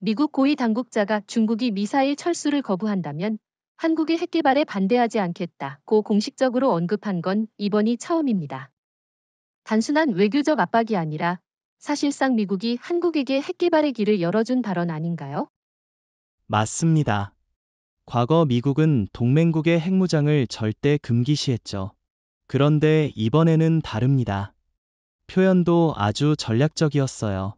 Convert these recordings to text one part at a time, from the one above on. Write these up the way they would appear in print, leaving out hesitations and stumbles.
미국 고위 당국자가 중국이 미사일 철수를 거부한다면 한국의 핵 개발에 반대하지 않겠다고 공식적으로 언급한 건 이번이 처음입니다. 단순한 외교적 압박이 아니라 사실상 미국이 한국에게 핵 개발의 길을 열어준 발언 아닌가요? 맞습니다. 과거 미국은 동맹국의 핵무장을 절대 금기시했죠. 그런데 이번에는 다릅니다. 표현도 아주 전략적이었어요.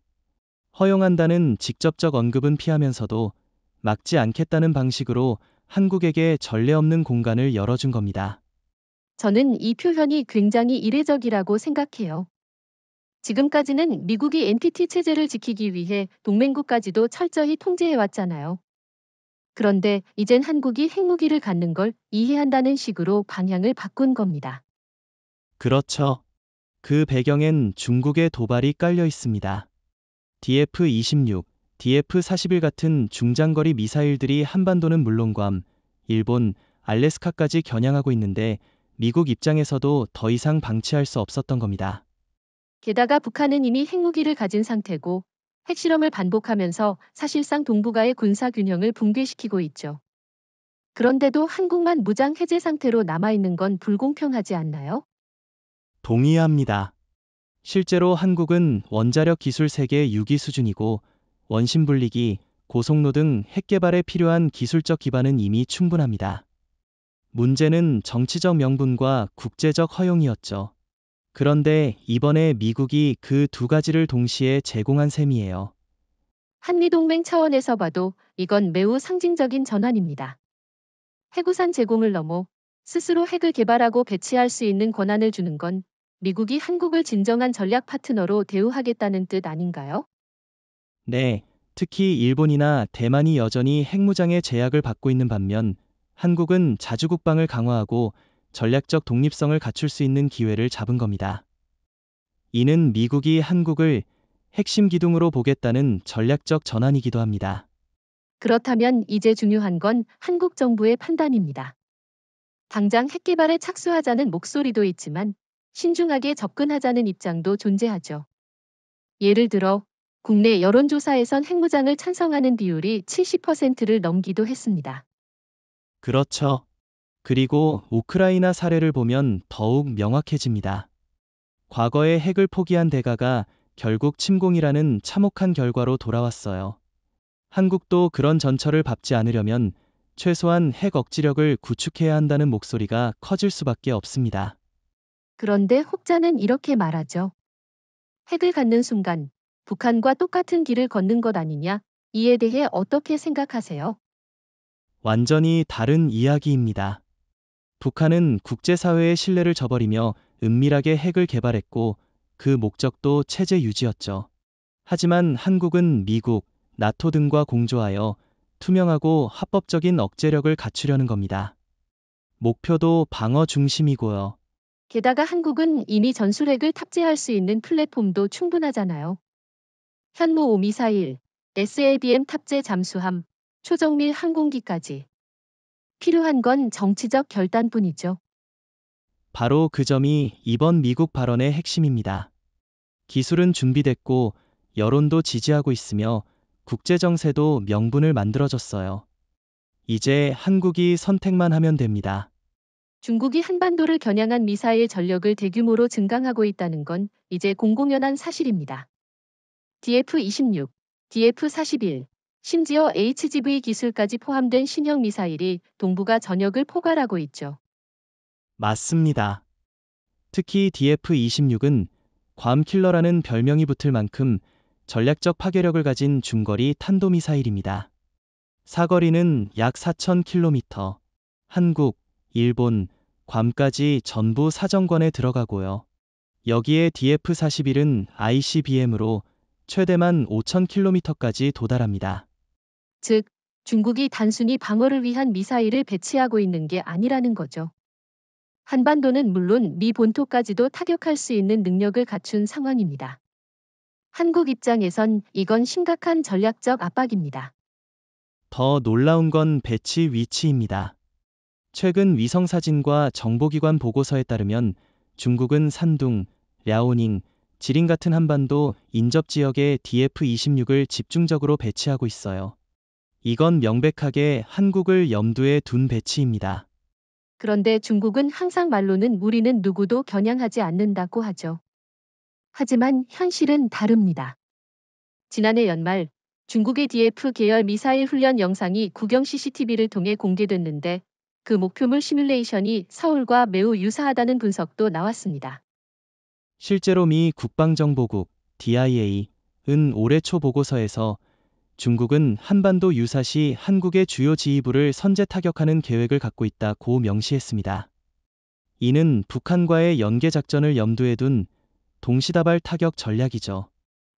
허용한다는 직접적 언급은 피하면서도 막지 않겠다는 방식으로 한국에게 전례 없는 공간을 열어준 겁니다. 저는 이 표현이 굉장히 이례적이라고 생각해요. 지금까지는 미국이 NPT 체제를 지키기 위해 동맹국까지도 철저히 통제해왔잖아요. 그런데 이젠 한국이 핵무기를 갖는 걸 이해한다는 식으로 방향을 바꾼 겁니다. 그렇죠. 그 배경엔 중국의 도발이 깔려 있습니다. DF-26, DF-41 같은 중장거리 미사일들이 한반도는 물론 괌, 일본, 알래스카까지 겨냥하고 있는데 미국 입장에서도 더 이상 방치할 수 없었던 겁니다. 게다가 북한은 이미 핵무기를 가진 상태고 핵실험을 반복하면서 사실상 동북아의 군사 균형을 붕괴시키고 있죠. 그런데도 한국만 무장 해제 상태로 남아있는 건 불공평하지 않나요? 동의합니다. 실제로 한국은 원자력 기술 세계 6위 수준이고 원심 분리기, 고속로 등 핵 개발에 필요한 기술적 기반은 이미 충분합니다. 문제는 정치적 명분과 국제적 허용이었죠. 그런데 이번에 미국이 그 두 가지를 동시에 제공한 셈이에요. 한미동맹 차원에서 봐도 이건 매우 상징적인 전환입니다. 해구산 제공을 넘어 스스로 핵을 개발하고 배치할 수 있는 권한을 주는 건 미국이 한국을 진정한 전략 파트너로 대우하겠다는 뜻 아닌가요? 네, 특히 일본이나 대만이 여전히 핵무장의 제약을 받고 있는 반면 한국은 자주국방을 강화하고 전략적 독립성을 갖출 수 있는 기회를 잡은 겁니다. 이는 미국이 한국을 핵심 기둥으로 보겠다는 전략적 전환이기도 합니다. 그렇다면 이제 중요한 건 한국 정부의 판단입니다. 당장 핵 개발에 착수하자는 목소리도 있지만 신중하게 접근하자는 입장도 존재하죠. 예를 들어 국내 여론조사에선 핵무장을 찬성하는 비율이 70%를 넘기도 했습니다. 그렇죠. 그리고 우크라이나 사례를 보면 더욱 명확해집니다. 과거에 핵을 포기한 대가가 결국 침공이라는 참혹한 결과로 돌아왔어요. 한국도 그런 전철을 밟지 않으려면 최소한 핵 억지력을 구축해야 한다는 목소리가 커질 수밖에 없습니다. 그런데 혹자는 이렇게 말하죠. 핵을 갖는 순간 북한과 똑같은 길을 걷는 것 아니냐? 이에 대해 어떻게 생각하세요? 완전히 다른 이야기입니다. 북한은 국제사회의 신뢰를 저버리며 은밀하게 핵을 개발했고 그 목적도 체제 유지였죠. 하지만 한국은 미국, 나토 등과 공조하여 투명하고 합법적인 억제력을 갖추려는 겁니다. 목표도 방어 중심이고요. 게다가 한국은 이미 전술핵을 탑재할 수 있는 플랫폼도 충분하잖아요. 현무 5 미사일, SLBM 탑재 잠수함, 초정밀 항공기까지. 필요한 건 정치적 결단뿐이죠. 바로 그 점이 이번 미국 발언의 핵심입니다. 기술은 준비됐고 여론도 지지하고 있으며 국제정세도 명분을 만들어줬어요. 이제 한국이 선택만 하면 됩니다. 중국이 한반도를 겨냥한 미사일 전력을 대규모로 증강하고 있다는 건 이제 공공연한 사실입니다. DF-26, DF-41, 심지어 HGV 기술까지 포함된 신형 미사일이 동북아 전역을 포괄하고 있죠. 맞습니다. 특히 DF-26은 괌 킬러라는 별명이 붙을 만큼 전략적 파괴력을 가진 중거리 탄도미사일입니다. 사거리는 약 4,000km. 한국, 일본, 괌까지 전부 사정권에 들어가고요. 여기에 DF-41은 ICBM으로 최대만 5,000km까지 도달합니다. 즉, 중국이 단순히 방어를 위한 미사일을 배치하고 있는 게 아니라는 거죠. 한반도는 물론 미 본토까지도 타격할 수 있는 능력을 갖춘 상황입니다. 한국 입장에선 이건 심각한 전략적 압박입니다. 더 놀라운 건 배치 위치입니다. 최근 위성사진과 정보기관 보고서에 따르면 중국은 산둥, 랴오닝, 지린 같은 한반도 인접 지역에 DF-26을 집중적으로 배치하고 있어요. 이건 명백하게 한국을 염두에 둔 배치입니다. 그런데 중국은 항상 말로는 우리는 누구도 겨냥하지 않는다고 하죠. 하지만 현실은 다릅니다. 지난해 연말 중국의 DF 계열 미사일 훈련 영상이 국영 CCTV를 통해 공개됐는데 그 목표물 시뮬레이션이 서울과 매우 유사하다는 분석도 나왔습니다. 실제로 미 국방정보국 DIA은 올해 초 보고서에서 중국은 한반도 유사시 한국의 주요 지휘부를 선제 타격하는 계획을 갖고 있다고 명시했습니다. 이는 북한과의 연계 작전을 염두에 둔 동시다발 타격 전략이죠.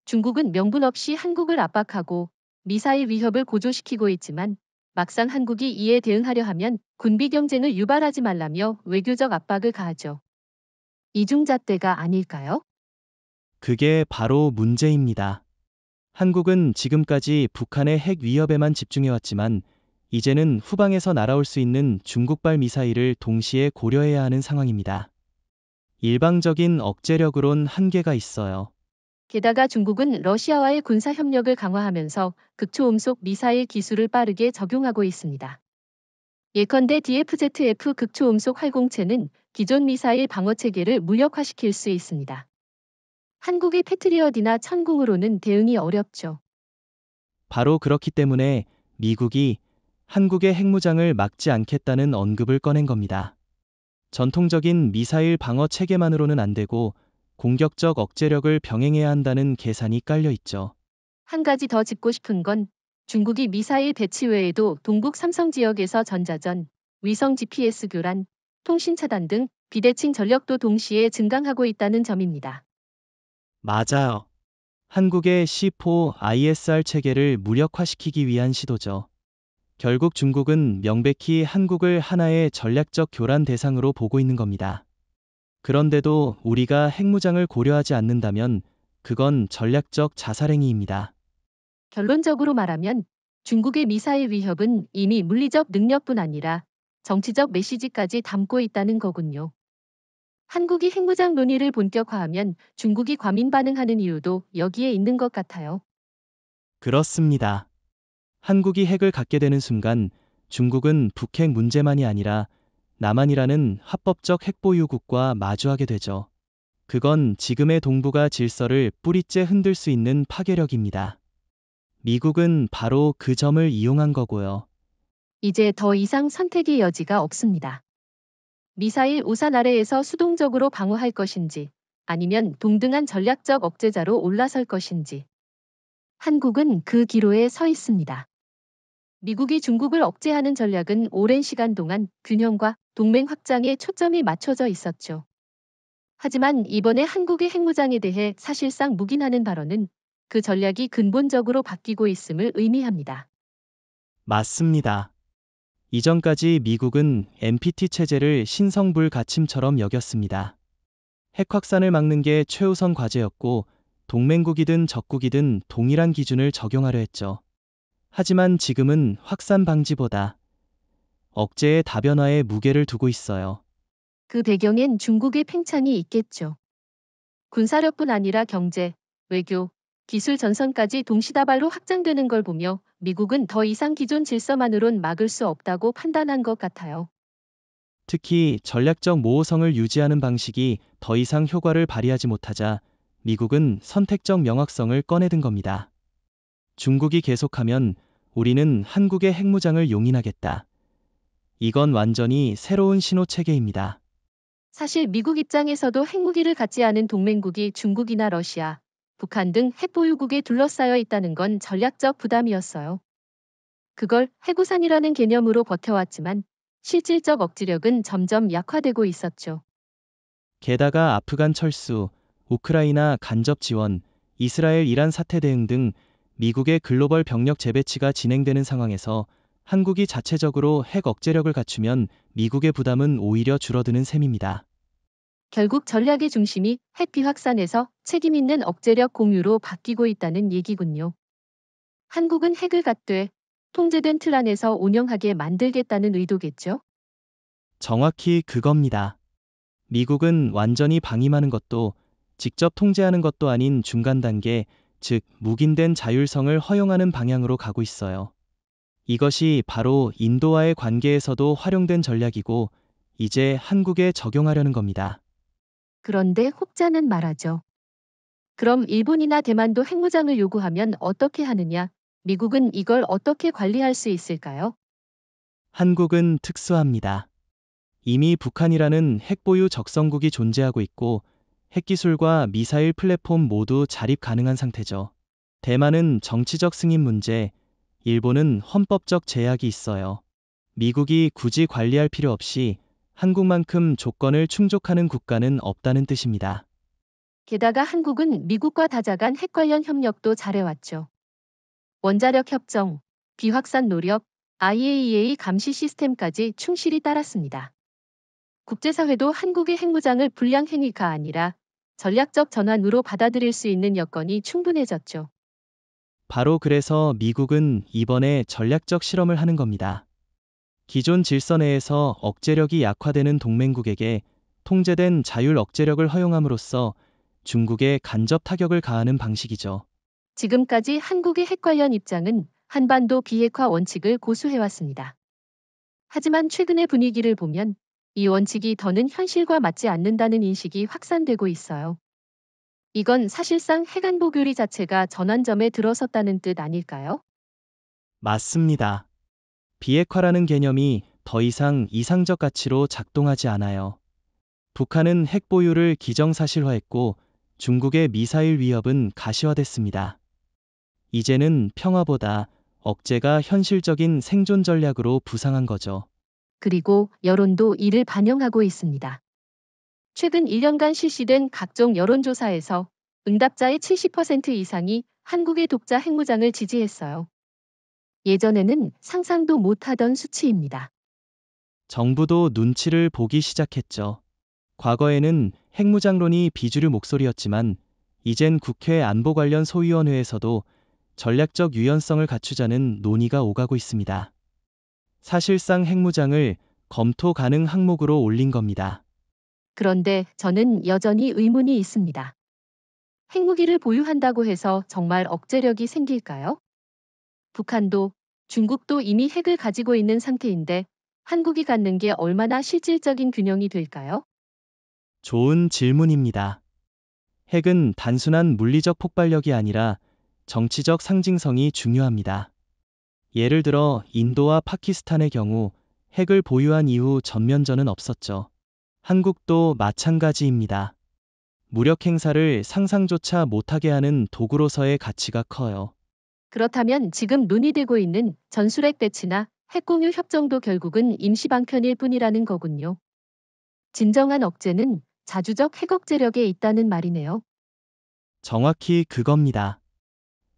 중국은 명분 없이 한국을 압박하고 미사일 위협을 고조시키고 있지만 막상 한국이 이에 대응하려 하면 군비 경쟁을 유발하지 말라며 외교적 압박을 가하죠. 이중잣대가 아닐까요? 그게 바로 문제입니다. 한국은 지금까지 북한의 핵 위협에만 집중해왔지만 이제는 후방에서 날아올 수 있는 중국발 미사일을 동시에 고려해야 하는 상황입니다. 일방적인 억제력으론 한계가 있어요. 게다가 중국은 러시아와의 군사 협력을 강화하면서 극초음속 미사일 기술을 빠르게 적용하고 있습니다. 예컨대 DFZF 극초음속 활공체는 기존 미사일 방어 체계를 무력화시킬 수 있습니다. 한국의 패트리엇이나 천궁으로는 대응이 어렵죠. 바로 그렇기 때문에 미국이 한국의 핵무장을 막지 않겠다는 언급을 꺼낸 겁니다. 전통적인 미사일 방어 체계만으로는 안 되고 공격적 억제력을 병행해야 한다는 계산이 깔려 있죠. 한 가지 더 짚고 싶은 건 중국이 미사일 배치 외에도 동북 삼성 지역에서 전자전, 위성 GPS 교란, 통신 차단 등 비대칭 전력도 동시에 증강하고 있다는 점입니다. 맞아요. 한국의 C4ISR 체계를 무력화시키기 위한 시도죠. 결국 중국은 명백히 한국을 하나의 전략적 교란 대상으로 보고 있는 겁니다. 그런데도 우리가 핵무장을 고려하지 않는다면 그건 전략적 자살행위입니다. 결론적으로 말하면 중국의 미사일 위협은 이미 물리적 능력뿐 아니라 정치적 메시지까지 담고 있다는 거군요. 한국이 핵무장 논의를 본격화하면 중국이 과민 반응하는 이유도 여기에 있는 것 같아요. 그렇습니다. 한국이 핵을 갖게 되는 순간 중국은 북핵 문제만이 아니라 남한이라는 합법적 핵보유국과 마주하게 되죠. 그건 지금의 동북아 질서를 뿌리째 흔들 수 있는 파괴력입니다. 미국은 바로 그 점을 이용한 거고요. 이제 더 이상 선택의 여지가 없습니다. 미사일 우산 아래에서 수동적으로 방어할 것인지 아니면 동등한 전략적 억제자로 올라설 것인지. 한국은 그 기로에 서 있습니다. 미국이 중국을 억제하는 전략은 오랜 시간 동안 균형과 동맹 확장에 초점이 맞춰져 있었죠. 하지만 이번에 한국의 핵무장에 대해 사실상 묵인하는 발언은 그 전략이 근본적으로 바뀌고 있음을 의미합니다. 맞습니다. 이전까지 미국은 NPT 체제를 신성불가침처럼 여겼습니다. 핵 확산을 막는 게 최우선 과제였고 동맹국이든 적국이든 동일한 기준을 적용하려 했죠. 하지만 지금은 확산 방지보다 억제의 다변화에 무게를 두고 있어요. 그 배경엔 중국의 팽창이 있겠죠. 군사력뿐 아니라 경제, 외교, 기술 전선까지 동시다발로 확장되는 걸 보며 미국은 더 이상 기존 질서만으론 막을 수 없다고 판단한 것 같아요. 특히 전략적 모호성을 유지하는 방식이 더 이상 효과를 발휘하지 못하자 미국은 선택적 명확성을 꺼내든 겁니다. 중국이 계속하면 우리는 한국의 핵무장을 용인하겠다. 이건 완전히 새로운 신호 체계입니다. 사실 미국 입장에서도 핵무기를 갖지 않은 동맹국이 중국이나 러시아, 북한 등 핵보유국에 둘러싸여 있다는 건 전략적 부담이었어요. 그걸 핵우산이라는 개념으로 버텨왔지만 실질적 억지력은 점점 약화되고 있었죠. 게다가 아프간 철수, 우크라이나 간접 지원, 이스라엘 이란 사태 대응 등 미국의 글로벌 병력 재배치가 진행되는 상황에서 한국이 자체적으로 핵 억제력을 갖추면 미국의 부담은 오히려 줄어드는 셈입니다. 결국 전략의 중심이 핵 비확산에서 책임 있는 억제력 공유로 바뀌고 있다는 얘기군요. 한국은 핵을 갖되 통제된 틀 안에서 운영하게 만들겠다는 의도겠죠? 정확히 그겁니다. 미국은 완전히 방임하는 것도 직접 통제하는 것도 아닌 중간 단계, 즉 묵인된 자율성을 허용하는 방향으로 가고 있어요. 이것이 바로 인도와의 관계에서도 활용된 전략이고 이제 한국에 적용하려는 겁니다. 그런데 혹자는 말하죠. 그럼 일본이나 대만도 핵무장을 요구하면 어떻게 하느냐? 미국은 이걸 어떻게 관리할 수 있을까요? 한국은 특수합니다. 이미 북한이라는 핵보유 적성국이 존재하고 있고 핵기술과 미사일 플랫폼 모두 자립 가능한 상태죠. 대만은 정치적 승인 문제, 일본은 헌법적 제약이 있어요. 미국이 굳이 관리할 필요 없이 한국만큼 조건을 충족하는 국가는 없다는 뜻입니다. 게다가 한국은 미국과 다자간 핵 관련 협력도 잘해왔죠. 원자력 협정, 비확산 노력, IAEA 감시 시스템까지 충실히 따랐습니다. 국제사회도 한국의 핵무장을 불량 행위가 아니라 전략적 전환으로 받아들일 수 있는 여건이 충분해졌죠. 바로 그래서 미국은 이번에 전략적 실험을 하는 겁니다. 기존 질서 내에서 억제력이 약화되는 동맹국에게 통제된 자율 억제력을 허용함으로써 중국에 간접 타격을 가하는 방식이죠. 지금까지 한국의 핵 관련 입장은 한반도 비핵화 원칙을 고수해왔습니다. 하지만 최근의 분위기를 보면 이 원칙이 더는 현실과 맞지 않는다는 인식이 확산되고 있어요. 이건 사실상 핵안보 교리 자체가 전환점에 들어섰다는 뜻 아닐까요? 맞습니다. 비핵화라는 개념이 더 이상 이상적 가치로 작동하지 않아요. 북한은 핵 보유를 기정사실화했고 중국의 미사일 위협은 가시화됐습니다. 이제는 평화보다 억제가 현실적인 생존 전략으로 부상한 거죠. 그리고 여론도 이를 반영하고 있습니다. 최근 1년간 실시된 각종 여론조사에서 응답자의 70% 이상이 한국의 독자 핵무장을 지지했어요. 예전에는 상상도 못하던 수치입니다. 정부도 눈치를 보기 시작했죠. 과거에는 핵무장론이 비주류 목소리였지만 이젠 국회 안보 관련 소위원회에서도 전략적 유연성을 갖추자는 논의가 오가고 있습니다. 사실상 핵무장을 검토 가능 항목으로 올린 겁니다. 그런데 저는 여전히 의문이 있습니다. 핵무기를 보유한다고 해서 정말 억제력이 생길까요? 북한도 중국도 이미 핵을 가지고 있는 상태인데 한국이 갖는 게 얼마나 실질적인 균형이 될까요? 좋은 질문입니다. 핵은 단순한 물리적 폭발력이 아니라 정치적 상징성이 중요합니다. 예를 들어 인도와 파키스탄의 경우 핵을 보유한 이후 전면전은 없었죠. 한국도 마찬가지입니다. 무력 행사를 상상조차 못하게 하는 도구로서의 가치가 커요. 그렇다면 지금 논의되고 있는 전술핵 배치나 핵공유 협정도 결국은 임시방편일 뿐이라는 거군요. 진정한 억제는 자주적 핵억제력에 있다는 말이네요. 정확히 그겁니다.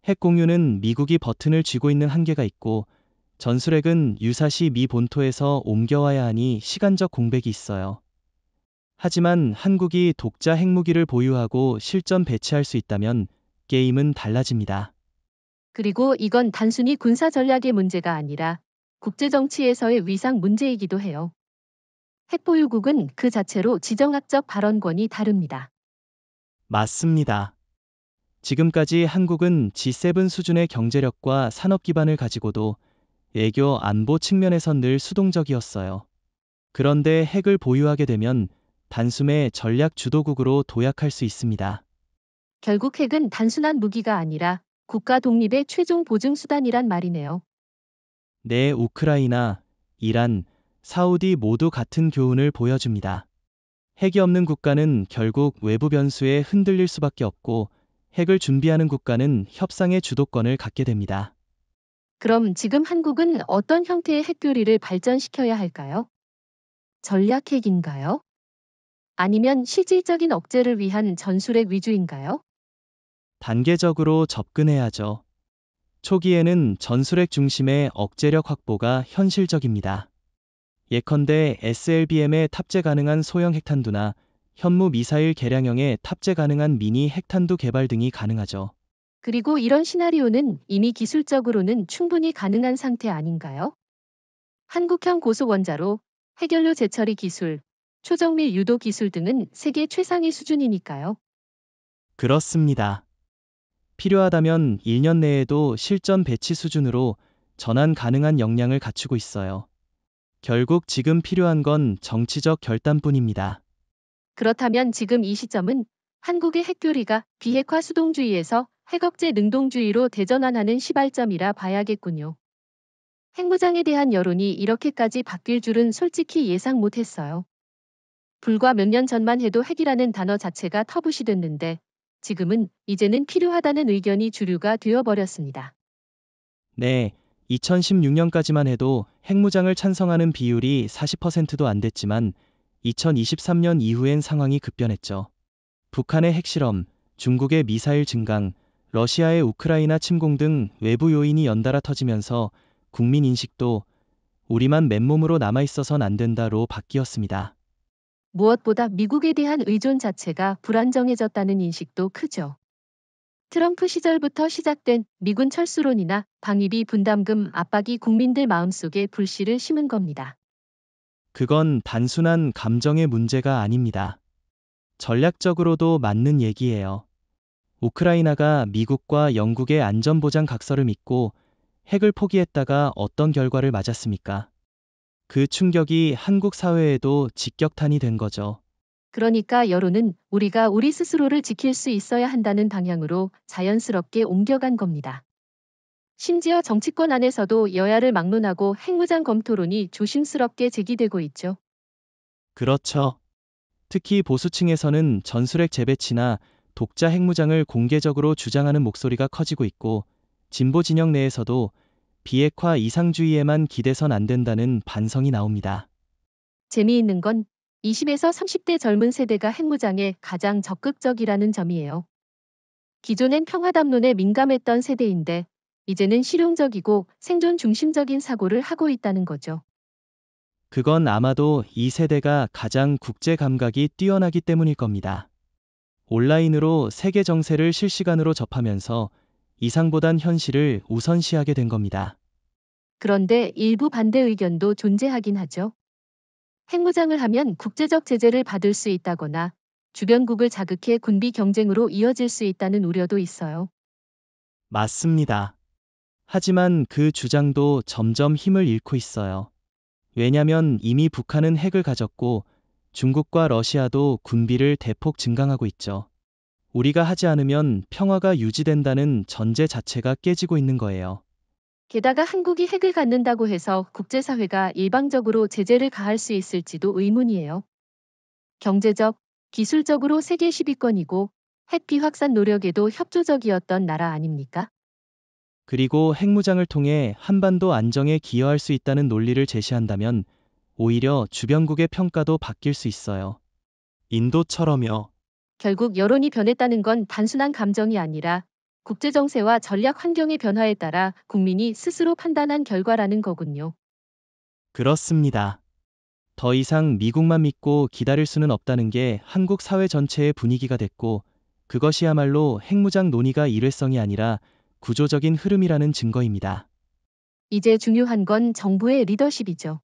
핵 공유는 미국이 버튼을 쥐고 있는 한계가 있고 전술핵은 유사시 미 본토에서 옮겨와야 하니 시간적 공백이 있어요. 하지만 한국이 독자 핵무기를 보유하고 실전 배치할 수 있다면 게임은 달라집니다. 그리고 이건 단순히 군사 전략의 문제가 아니라 국제정치에서의 위상 문제이기도 해요. 핵보유국은 그 자체로 지정학적 발언권이 다릅니다. 맞습니다. 지금까지 한국은 G7 수준의 경제력과 산업 기반을 가지고도 외교 안보 측면에선 늘 수동적이었어요. 그런데 핵을 보유하게 되면 단숨에 전략 주도국으로 도약할 수 있습니다. 결국 핵은 단순한 무기가 아니라 국가 독립의 최종 보증 수단이란 말이네요. 내 우크라이나, 이란, 사우디 모두 같은 교훈을 보여줍니다. 핵이 없는 국가는 결국 외부 변수에 흔들릴 수밖에 없고 핵을 준비하는 국가는 협상의 주도권을 갖게 됩니다. 그럼 지금 한국은 어떤 형태의 핵교리를 발전시켜야 할까요? 전략핵인가요? 아니면 실질적인 억제를 위한 전술핵 위주인가요? 단계적으로 접근해야죠. 초기에는 전술핵 중심의 억제력 확보가 현실적입니다. 예컨대 SLBM에 탑재 가능한 소형 핵탄두나 현무 미사일 개량형에 탑재 가능한 미니 핵탄두 개발 등이 가능하죠. 그리고 이런 시나리오는 이미 기술적으로는 충분히 가능한 상태 아닌가요? 한국형 고속원자로, 핵연료 재처리 기술, 초정밀 유도 기술 등은 세계 최상위 수준이니까요. 그렇습니다. 필요하다면 1년 내에도 실전 배치 수준으로 전환 가능한 역량을 갖추고 있어요. 결국 지금 필요한 건 정치적 결단뿐입니다. 그렇다면 지금 이 시점은 한국의 핵교리가 비핵화 수동주의에서 핵억제 능동주의로 대전환하는 시발점이라 봐야겠군요. 핵무장에 대한 여론이 이렇게까지 바뀔 줄은 솔직히 예상 못했어요. 불과 몇 년 전만 해도 핵이라는 단어 자체가 터부시됐는데 지금은 이제는 필요하다는 의견이 주류가 되어버렸습니다. 네, 2016년까지만 해도 핵무장을 찬성하는 비율이 40%도 안 됐지만 2023년 이후엔 상황이 급변했죠. 북한의 핵실험, 중국의 미사일 증강, 러시아의 우크라이나 침공 등 외부 요인이 연달아 터지면서 국민 인식도 우리만 맨몸으로 남아있어선 안 된다로 바뀌었습니다. 무엇보다 미국에 대한 의존 자체가 불안정해졌다는 인식도 크죠. 트럼프 시절부터 시작된 미군 철수론이나 방위비 분담금 압박이 국민들 마음속에 불씨를 심은 겁니다. 그건 단순한 감정의 문제가 아닙니다. 전략적으로도 맞는 얘기예요. 우크라이나가 미국과 영국의 안전보장 각서를 믿고 핵을 포기했다가 어떤 결과를 맞았습니까? 그 충격이 한국 사회에도 직격탄이 된 거죠. 그러니까 여론은 우리가 우리 스스로를 지킬 수 있어야 한다는 방향으로 자연스럽게 옮겨간 겁니다. 심지어 정치권 안에서도 여야를 막론하고 핵무장 검토론이 조심스럽게 제기되고 있죠. 그렇죠. 특히 보수층에서는 전술핵 재배치나 독자 핵무장을 공개적으로 주장하는 목소리가 커지고 있고, 진보 진영 내에서도 비핵화 이상주의에만 기대선 안 된다는 반성이 나옵니다. 재미있는 건 20에서 30대 젊은 세대가 핵무장에 가장 적극적이라는 점이에요. 기존엔 평화담론에 민감했던 세대인데 이제는 실용적이고 생존 중심적인 사고를 하고 있다는 거죠. 그건 아마도 이 세대가 가장 국제 감각이 뛰어나기 때문일 겁니다. 온라인으로 세계 정세를 실시간으로 접하면서 이상보단 현실을 우선시하게 된 겁니다. 그런데 일부 반대 의견도 존재하긴 하죠. 핵무장을 하면 국제적 제재를 받을 수 있다거나 주변국을 자극해 군비 경쟁으로 이어질 수 있다는 우려도 있어요. 맞습니다. 하지만 그 주장도 점점 힘을 잃고 있어요. 왜냐면 이미 북한은 핵을 가졌고 중국과 러시아도 군비를 대폭 증강하고 있죠. 우리가 하지 않으면 평화가 유지된다는 전제 자체가 깨지고 있는 거예요. 게다가 한국이 핵을 갖는다고 해서 국제사회가 일방적으로 제재를 가할 수 있을지도 의문이에요. 경제적, 기술적으로 세계 10위권이고 핵 비확산 노력에도 협조적이었던 나라 아닙니까? 그리고 핵무장을 통해 한반도 안정에 기여할 수 있다는 논리를 제시한다면 오히려 주변국의 평가도 바뀔 수 있어요. 인도처럼요. 결국 여론이 변했다는 건 단순한 감정이 아니라 국제정세와 전략 환경의 변화에 따라 국민이 스스로 판단한 결과라는 거군요. 그렇습니다. 더 이상 미국만 믿고 기다릴 수는 없다는 게 한국 사회 전체의 분위기가 됐고, 그것이야말로 핵무장 논의가 일회성이 아니라 구조적인 흐름이라는 증거입니다. 이제 중요한 건 정부의 리더십이죠.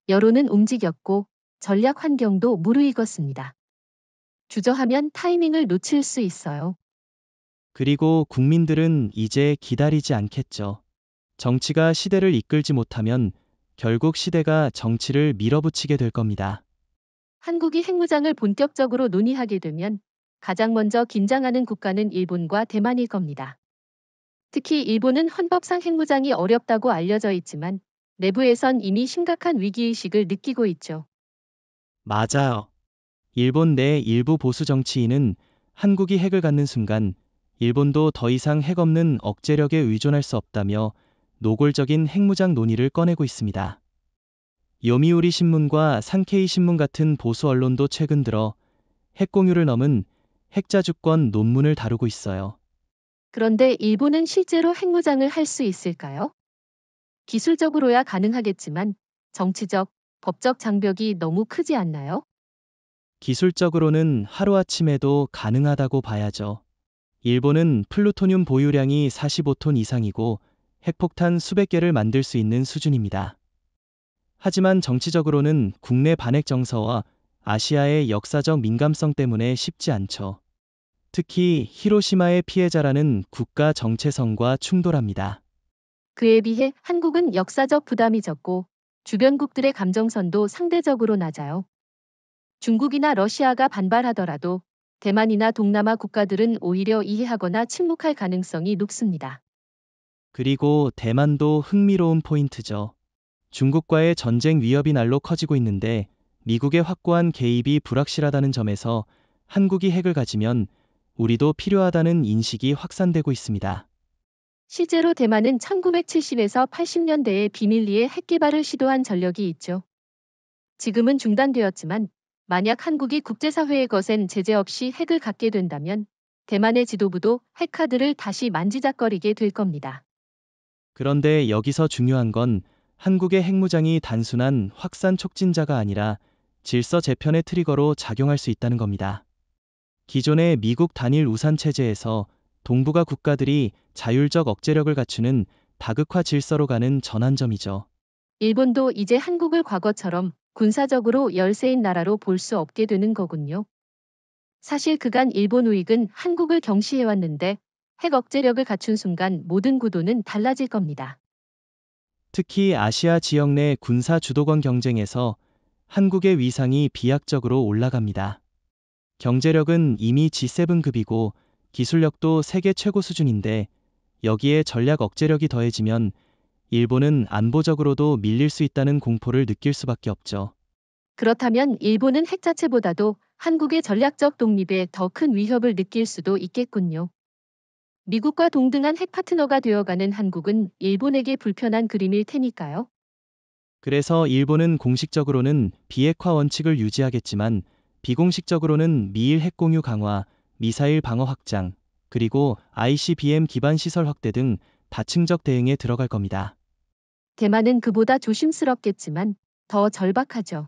여론은 움직였고 전략 환경도 무르익었습니다. 주저하면 타이밍을 놓칠 수 있어요. 그리고 국민들은 이제 기다리지 않겠죠. 정치가 시대를 이끌지 못하면 결국 시대가 정치를 밀어붙이게 될 겁니다. 한국이 핵무장을 본격적으로 논의하게 되면 가장 먼저 긴장하는 국가는 일본과 대만일 겁니다. 특히 일본은 헌법상 핵무장이 어렵다고 알려져 있지만 내부에선 이미 심각한 위기의식을 느끼고 있죠. 맞아요. 일본 내 일부 보수 정치인은 한국이 핵을 갖는 순간 일본도 더 이상 핵 없는 억제력에 의존할 수 없다며 노골적인 핵무장 논의를 꺼내고 있습니다. 요미우리 신문과 산케이 신문 같은 보수 언론도 최근 들어 핵 공유를 넘은 핵자주권 논문을 다루고 있어요. 그런데 일본은 실제로 핵무장을 할 수 있을까요? 기술적으로야 가능하겠지만 정치적, 법적 장벽이 너무 크지 않나요? 기술적으로는 하루아침에도 가능하다고 봐야죠. 일본은 플루토늄 보유량이 45톤 이상이고 핵폭탄 수백 개를 만들 수 있는 수준입니다. 하지만 정치적으로는 국내 반핵 정서와 아시아의 역사적 민감성 때문에 쉽지 않죠. 특히 히로시마의 피해자라는 국가 정체성과 충돌합니다. 그에 비해 한국은 역사적 부담이 적고 주변국들의 감정선도 상대적으로 낮아요. 중국이나 러시아가 반발하더라도 대만이나 동남아 국가들은 오히려 이해하거나 침묵할 가능성이 높습니다. 그리고 대만도 흥미로운 포인트죠. 중국과의 전쟁 위협이 날로 커지고 있는데 미국의 확고한 개입이 불확실하다는 점에서 한국이 핵을 가지면 우리도 필요하다는 인식이 확산되고 있습니다. 실제로 대만은 1970에서 80년대에 비밀리에 핵 개발을 시도한 전력이 있죠. 지금은 중단되었지만 만약 한국이 국제사회에 거센 제재 없이 핵을 갖게 된다면 대만의 지도부도 핵카드를 다시 만지작거리게 될 겁니다. 그런데 여기서 중요한 건 한국의 핵무장이 단순한 확산 촉진자가 아니라 질서 재편의 트리거로 작용할 수 있다는 겁니다. 기존의 미국 단일 우산 체제에서 동북아 국가들이 자율적 억제력을 갖추는 다극화 질서로 가는 전환점이죠. 일본도 이제 한국을 과거처럼 군사적으로 열세인 나라로 볼 수 없게 되는 거군요. 사실 그간 일본 우익은 한국을 경시해왔는데 핵 억제력을 갖춘 순간 모든 구도는 달라질 겁니다. 특히 아시아 지역 내 군사 주도권 경쟁에서 한국의 위상이 비약적으로 올라갑니다. 경제력은 이미 G7급이고 기술력도 세계 최고 수준인데 여기에 전략 억제력이 더해지면 일본은 안보적으로도 밀릴 수 있다는 공포를 느낄 수밖에 없죠. 그렇다면 일본은 핵 자체보다도 한국의 전략적 독립에 더 큰 위협을 느낄 수도 있겠군요. 미국과 동등한 핵 파트너가 되어가는 한국은 일본에게 불편한 그림일 테니까요. 그래서 일본은 공식적으로는 비핵화 원칙을 유지하겠지만 비공식적으로는 미일 핵 공유 강화, 미사일 방어 확장, 그리고 ICBM 기반 시설 확대 등 다층적 대응에 들어갈 겁니다. 대만은 그보다 조심스럽겠지만 더 절박하죠.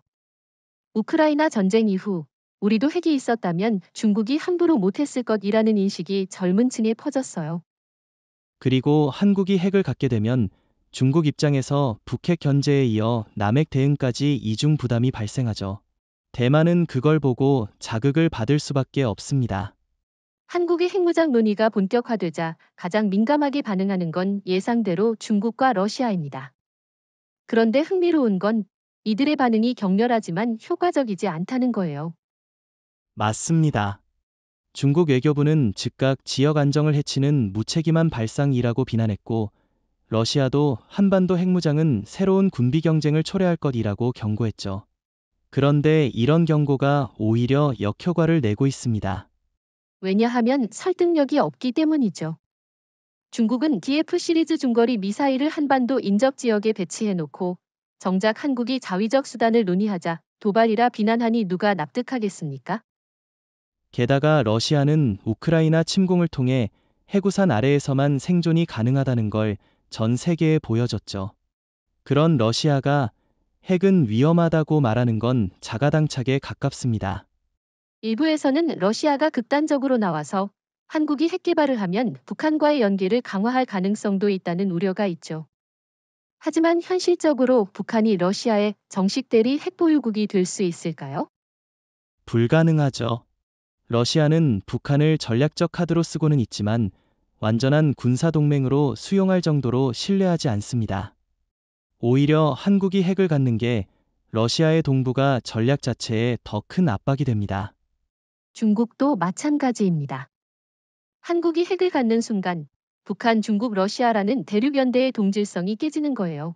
우크라이나 전쟁 이후 우리도 핵이 있었다면 중국이 함부로 못했을 것이라는 인식이 젊은 층에 퍼졌어요. 그리고 한국이 핵을 갖게 되면 중국 입장에서 북핵 견제에 이어 남핵 대응까지 이중 부담이 발생하죠. 대만은 그걸 보고 자극을 받을 수밖에 없습니다. 한국의 핵무장 논의가 본격화되자 가장 민감하게 반응하는 건 예상대로 중국과 러시아입니다. 그런데 흥미로운 건 이들의 반응이 격렬하지만 효과적이지 않다는 거예요. 맞습니다. 중국 외교부는 즉각 지역 안정을 해치는 무책임한 발상이라고 비난했고, 러시아도 한반도 핵무장은 새로운 군비 경쟁을 초래할 것이라고 경고했죠. 그런데 이런 경고가 오히려 역효과를 내고 있습니다. 왜냐하면 설득력이 없기 때문이죠. 중국은 DF 시리즈 중거리 미사일을 한반도 인접 지역에 배치해놓고 정작 한국이 자위적 수단을 논의하자 도발이라 비난하니 누가 납득하겠습니까? 게다가 러시아는 우크라이나 침공을 통해 해구산 아래에서만 생존이 가능하다는 걸 전 세계에 보여줬죠. 그런 러시아가 핵은 위험하다고 말하는 건 자가당착에 가깝습니다. 일부에서는 러시아가 극단적으로 나와서 한국이 핵 개발을 하면 북한과의 연계를 강화할 가능성도 있다는 우려가 있죠. 하지만 현실적으로 북한이 러시아의 정식 대리 핵보유국이 될 수 있을까요? 불가능하죠. 러시아는 북한을 전략적 카드로 쓰고는 있지만 완전한 군사동맹으로 수용할 정도로 신뢰하지 않습니다. 오히려 한국이 핵을 갖는 게 러시아의 동북아 전략 자체에 더 큰 압박이 됩니다. 중국도 마찬가지입니다. 한국이 핵을 갖는 순간 북한, 중국, 러시아라는 대륙연대의 동질성이 깨지는 거예요.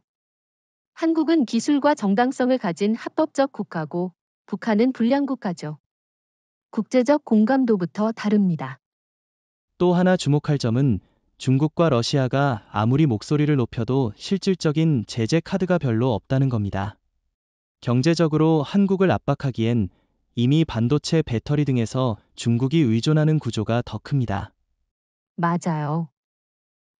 한국은 기술과 정당성을 가진 합법적 국가고 북한은 불량 국가죠. 국제적 공감도부터 다릅니다. 또 하나 주목할 점은 중국과 러시아가 아무리 목소리를 높여도 실질적인 제재 카드가 별로 없다는 겁니다. 경제적으로 한국을 압박하기엔 이미 반도체 배터리 등에서 중국이 의존하는 구조가 더 큽니다. 맞아요.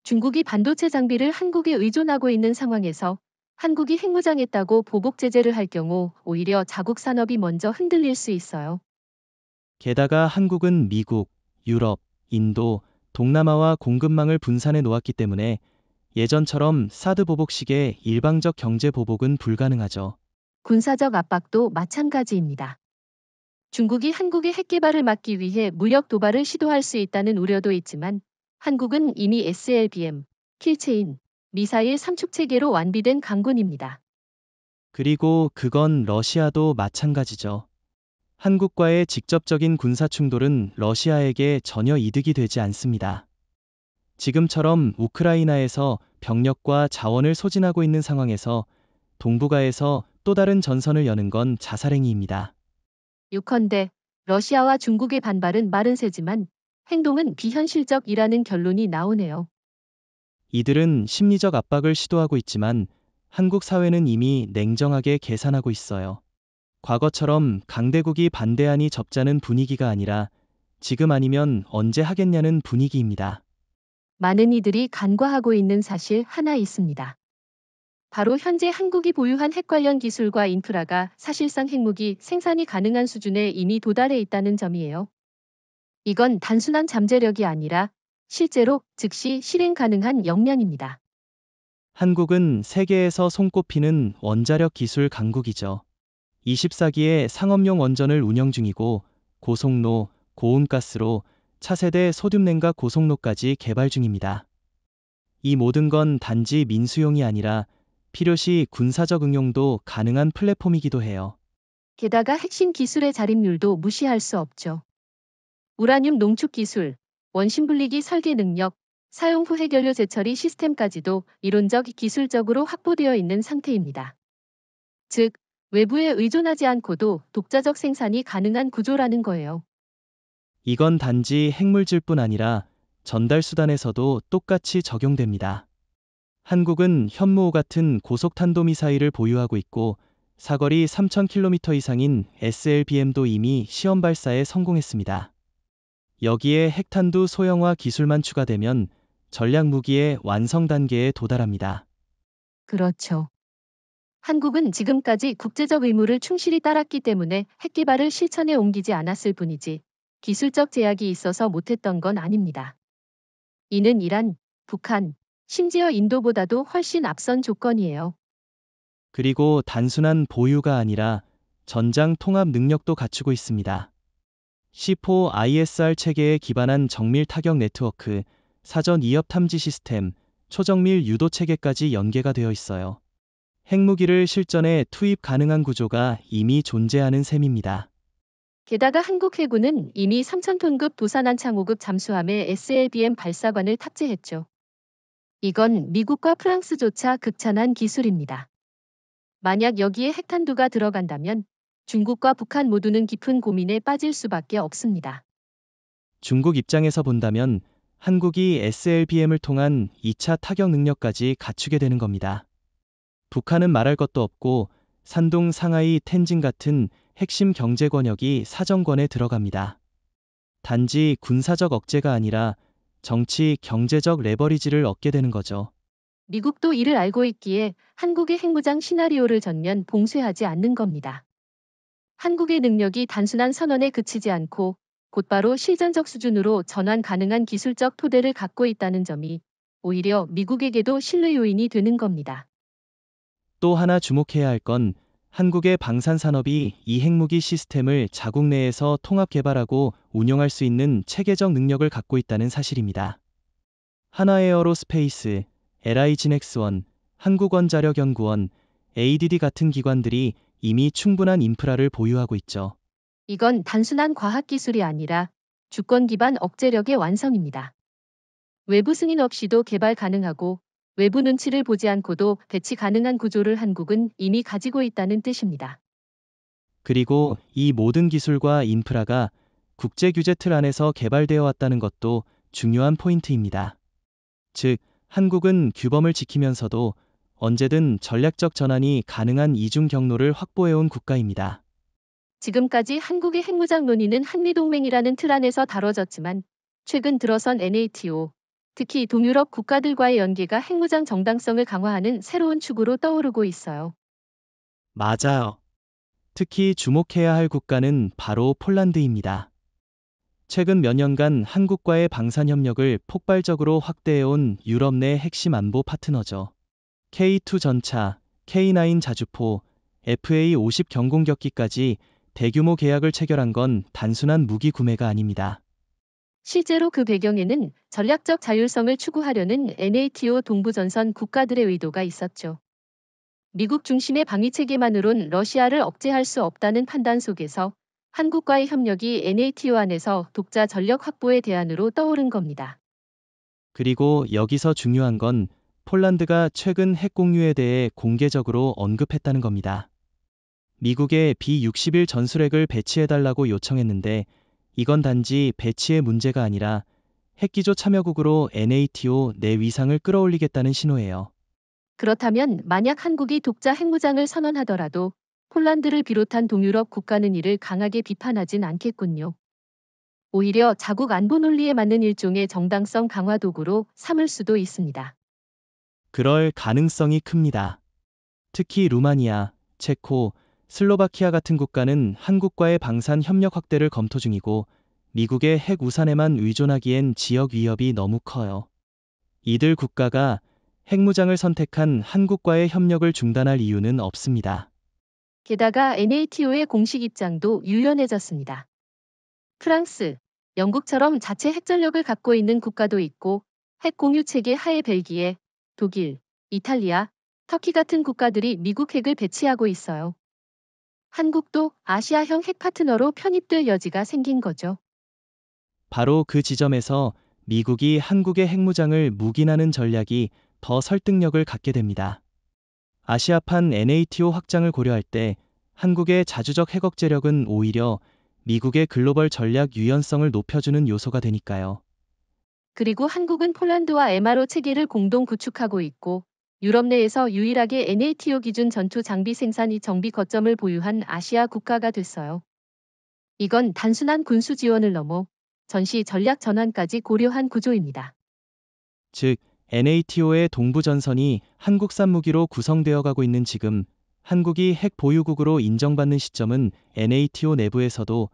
중국이 반도체 장비를 한국에 의존하고 있는 상황에서 한국이 핵무장했다고 보복 제재를 할 경우 오히려 자국 산업이 먼저 흔들릴 수 있어요. 게다가 한국은 미국, 유럽, 인도, 동남아와 공급망을 분산해 놓았기 때문에 예전처럼 사드 보복식의 일방적 경제 보복은 불가능하죠. 군사적 압박도 마찬가지입니다. 중국이 한국의 핵 개발을 막기 위해 무력 도발을 시도할 수 있다는 우려도 있지만 한국은 이미 SLBM, 킬체인, 미사일 삼축 체계로 완비된 강군입니다. 그리고 그건 러시아도 마찬가지죠. 한국과의 직접적인 군사 충돌은 러시아에게 전혀 이득이 되지 않습니다. 지금처럼 우크라이나에서 병력과 자원을 소진하고 있는 상황에서 동북아에서 또 다른 전선을 여는 건 자살행위입니다. 요컨대 러시아와 중국의 반발은 마른 새지만 행동은 비현실적이라는 결론이 나오네요. 이들은 심리적 압박을 시도하고 있지만 한국 사회는 이미 냉정하게 계산하고 있어요. 과거처럼 강대국이 반대하니 접자는 분위기가 아니라 지금 아니면 언제 하겠냐는 분위기입니다. 많은 이들이 간과하고 있는 사실 하나 있습니다. 바로 현재 한국이 보유한 핵 관련 기술과 인프라가 사실상 핵무기 생산이 가능한 수준에 이미 도달해 있다는 점이에요. 이건 단순한 잠재력이 아니라 실제로 즉시 실행 가능한 역량입니다. 한국은 세계에서 손꼽히는 원자력 기술 강국이죠. 24기의 상업용 원전을 운영 중이고 고속로, 고온가스로 차세대 소듐냉각 고속로까지 개발 중입니다. 이 모든 건 단지 민수용이 아니라 필요시 군사적 응용도 가능한 플랫폼이기도 해요. 게다가 핵심 기술의 자립률도 무시할 수 없죠. 우라늄 농축 기술, 원심 분리기 설계 능력, 사용 후 해결료 재처리 시스템까지도 이론적 기술적으로 확보되어 있는 상태입니다. 즉, 외부에 의존하지 않고도 독자적 생산이 가능한 구조라는 거예요. 이건 단지 핵물질 뿐 아니라 전달 수단에서도 똑같이 적용됩니다. 한국은 현무호 같은 고속탄도미사일을 보유하고 있고 사거리 3,000km 이상인 SLBM도 이미 시험 발사에 성공했습니다. 여기에 핵탄두 소형화 기술만 추가되면 전략 무기의 완성 단계에 도달합니다. 그렇죠. 한국은 지금까지 국제적 의무를 충실히 따랐기 때문에 핵 개발을 실천에 옮기지 않았을 뿐이지 기술적 제약이 있어서 못했던 건 아닙니다. 이는 이란, 북한, 심지어 인도보다도 훨씬 앞선 조건이에요. 그리고 단순한 보유가 아니라 전장 통합 능력도 갖추고 있습니다. C4ISR 체계에 기반한 정밀 타격 네트워크, 사전 이협 탐지 시스템, 초정밀 유도 체계까지 연계가 되어 있어요. 핵무기를 실전에 투입 가능한 구조가 이미 존재하는 셈입니다. 게다가 한국 해군은 이미 3,000톤급 도산한 창호급 잠수함에 SLBM 발사관을 탑재했죠. 이건 미국과 프랑스조차 극찬한 기술입니다. 만약 여기에 핵탄두가 들어간다면 중국과 북한 모두는 깊은 고민에 빠질 수밖에 없습니다. 중국 입장에서 본다면 한국이 SLBM을 통한 2차 타격 능력까지 갖추게 되는 겁니다. 북한은 말할 것도 없고 산둥, 상하이, 텐진 같은 핵심 경제 권역이 사정권에 들어갑니다. 단지 군사적 억제가 아니라 정치, 경제적 레버리지를 얻게 되는 거죠. 미국도 이를 알고 있기에 한국의 핵무장 시나리오를 전면 봉쇄하지 않는 겁니다. 한국의 능력이 단순한 선언에 그치지 않고 곧바로 실전적 수준으로 전환 가능한 기술적 토대를 갖고 있다는 점이 오히려 미국에게도 신뢰 요인이 되는 겁니다. 또 하나 주목해야 할 건 한국의 방산산업이 이 핵무기 시스템을 자국 내에서 통합 개발하고 운영할 수 있는 체계적 능력을 갖고 있다는 사실입니다. 하나에어로스페이스, LI진엑스원, 한국원자력연구원, ADD 같은 기관들이 이미 충분한 인프라를 보유하고 있죠. 이건 단순한 과학기술이 아니라 주권 기반 억제력의 완성입니다. 외부 승인 없이도 개발 가능하고 외부 눈치를 보지 않고도 배치 가능한 구조를 한국은 이미 가지고 있다는 뜻입니다. 그리고 이 모든 기술과 인프라가 국제 규제 틀 안에서 개발되어 왔다는 것도 중요한 포인트입니다. 즉, 한국은 규범을 지키면서도 언제든 전략적 전환이 가능한 이중 경로를 확보해온 국가입니다. 지금까지 한국의 핵무장 논의는 한미동맹이라는 틀 안에서 다뤄졌지만 최근 들어선 NATO, 특히 동유럽 국가들과의 연계가 핵무장 정당성을 강화하는 새로운 축으로 떠오르고 있어요. 맞아요. 특히 주목해야 할 국가는 바로 폴란드입니다. 최근 몇 년간 한국과의 방산 협력을 폭발적으로 확대해온 유럽 내 핵심 안보 파트너죠. K2 전차, K9 자주포, FA50 경공격기까지 대규모 계약을 체결한 건 단순한 무기 구매가 아닙니다. 실제로 그 배경에는 전략적 자율성을 추구하려는 NATO 동부전선 국가들의 의도가 있었죠. 미국 중심의 방위 체계만으론 러시아를 억제할 수 없다는 판단 속에서 한국과의 협력이 NATO 안에서 독자 전력 확보의 대안으로 떠오른 겁니다. 그리고 여기서 중요한 건 폴란드가 최근 핵 공유에 대해 공개적으로 언급했다는 겁니다. 미국에 B-61 전술핵을 배치해달라고 요청했는데 이건 단지 배치의 문제가 아니라 핵기조 참여국으로 NATO 내 위상을 끌어올리겠다는 신호예요. 그렇다면 만약 한국이 독자 핵무장을 선언하더라도 폴란드를 비롯한 동유럽 국가는 이를 강하게 비판하진 않겠군요. 오히려 자국 안보 논리에 맞는 일종의 정당성 강화 도구로 삼을 수도 있습니다. 그럴 가능성이 큽니다. 특히 루마니아, 체코, 슬로바키아 같은 국가는 한국과의 방산 협력 확대를 검토 중이고 미국의 핵 우산에만 의존하기엔 지역 위협이 너무 커요. 이들 국가가 핵무장을 선택한 한국과의 협력을 중단할 이유는 없습니다. 게다가 NATO의 공식 입장도 유연해졌습니다. 프랑스, 영국처럼 자체 핵전력을 갖고 있는 국가도 있고 핵 공유 체계 하에 벨기에, 독일, 이탈리아, 터키 같은 국가들이 미국 핵을 배치하고 있어요. 한국도 아시아형 핵 파트너로 편입될 여지가 생긴 거죠. 바로 그 지점에서 미국이 한국의 핵무장을 묵인하는 전략이 더 설득력을 갖게 됩니다. 아시아판 NATO 확장을 고려할 때 한국의 자주적 핵 억제력은 오히려 미국의 글로벌 전략 유연성을 높여주는 요소가 되니까요. 그리고 한국은 폴란드와 MRO 체계를 공동 구축하고 있고 유럽 내에서 유일하게 NATO 기준 전투 장비 생산 정비 거점을 보유한 아시아 국가가 됐어요. 이건 단순한 군수 지원을 넘어 전시 전략 전환까지 고려한 구조입니다. 즉, NATO의 동부전선이 한국산 무기로 구성되어 가고 있는 지금 한국이 핵 보유국으로 인정받는 시점은 NATO 내부에서도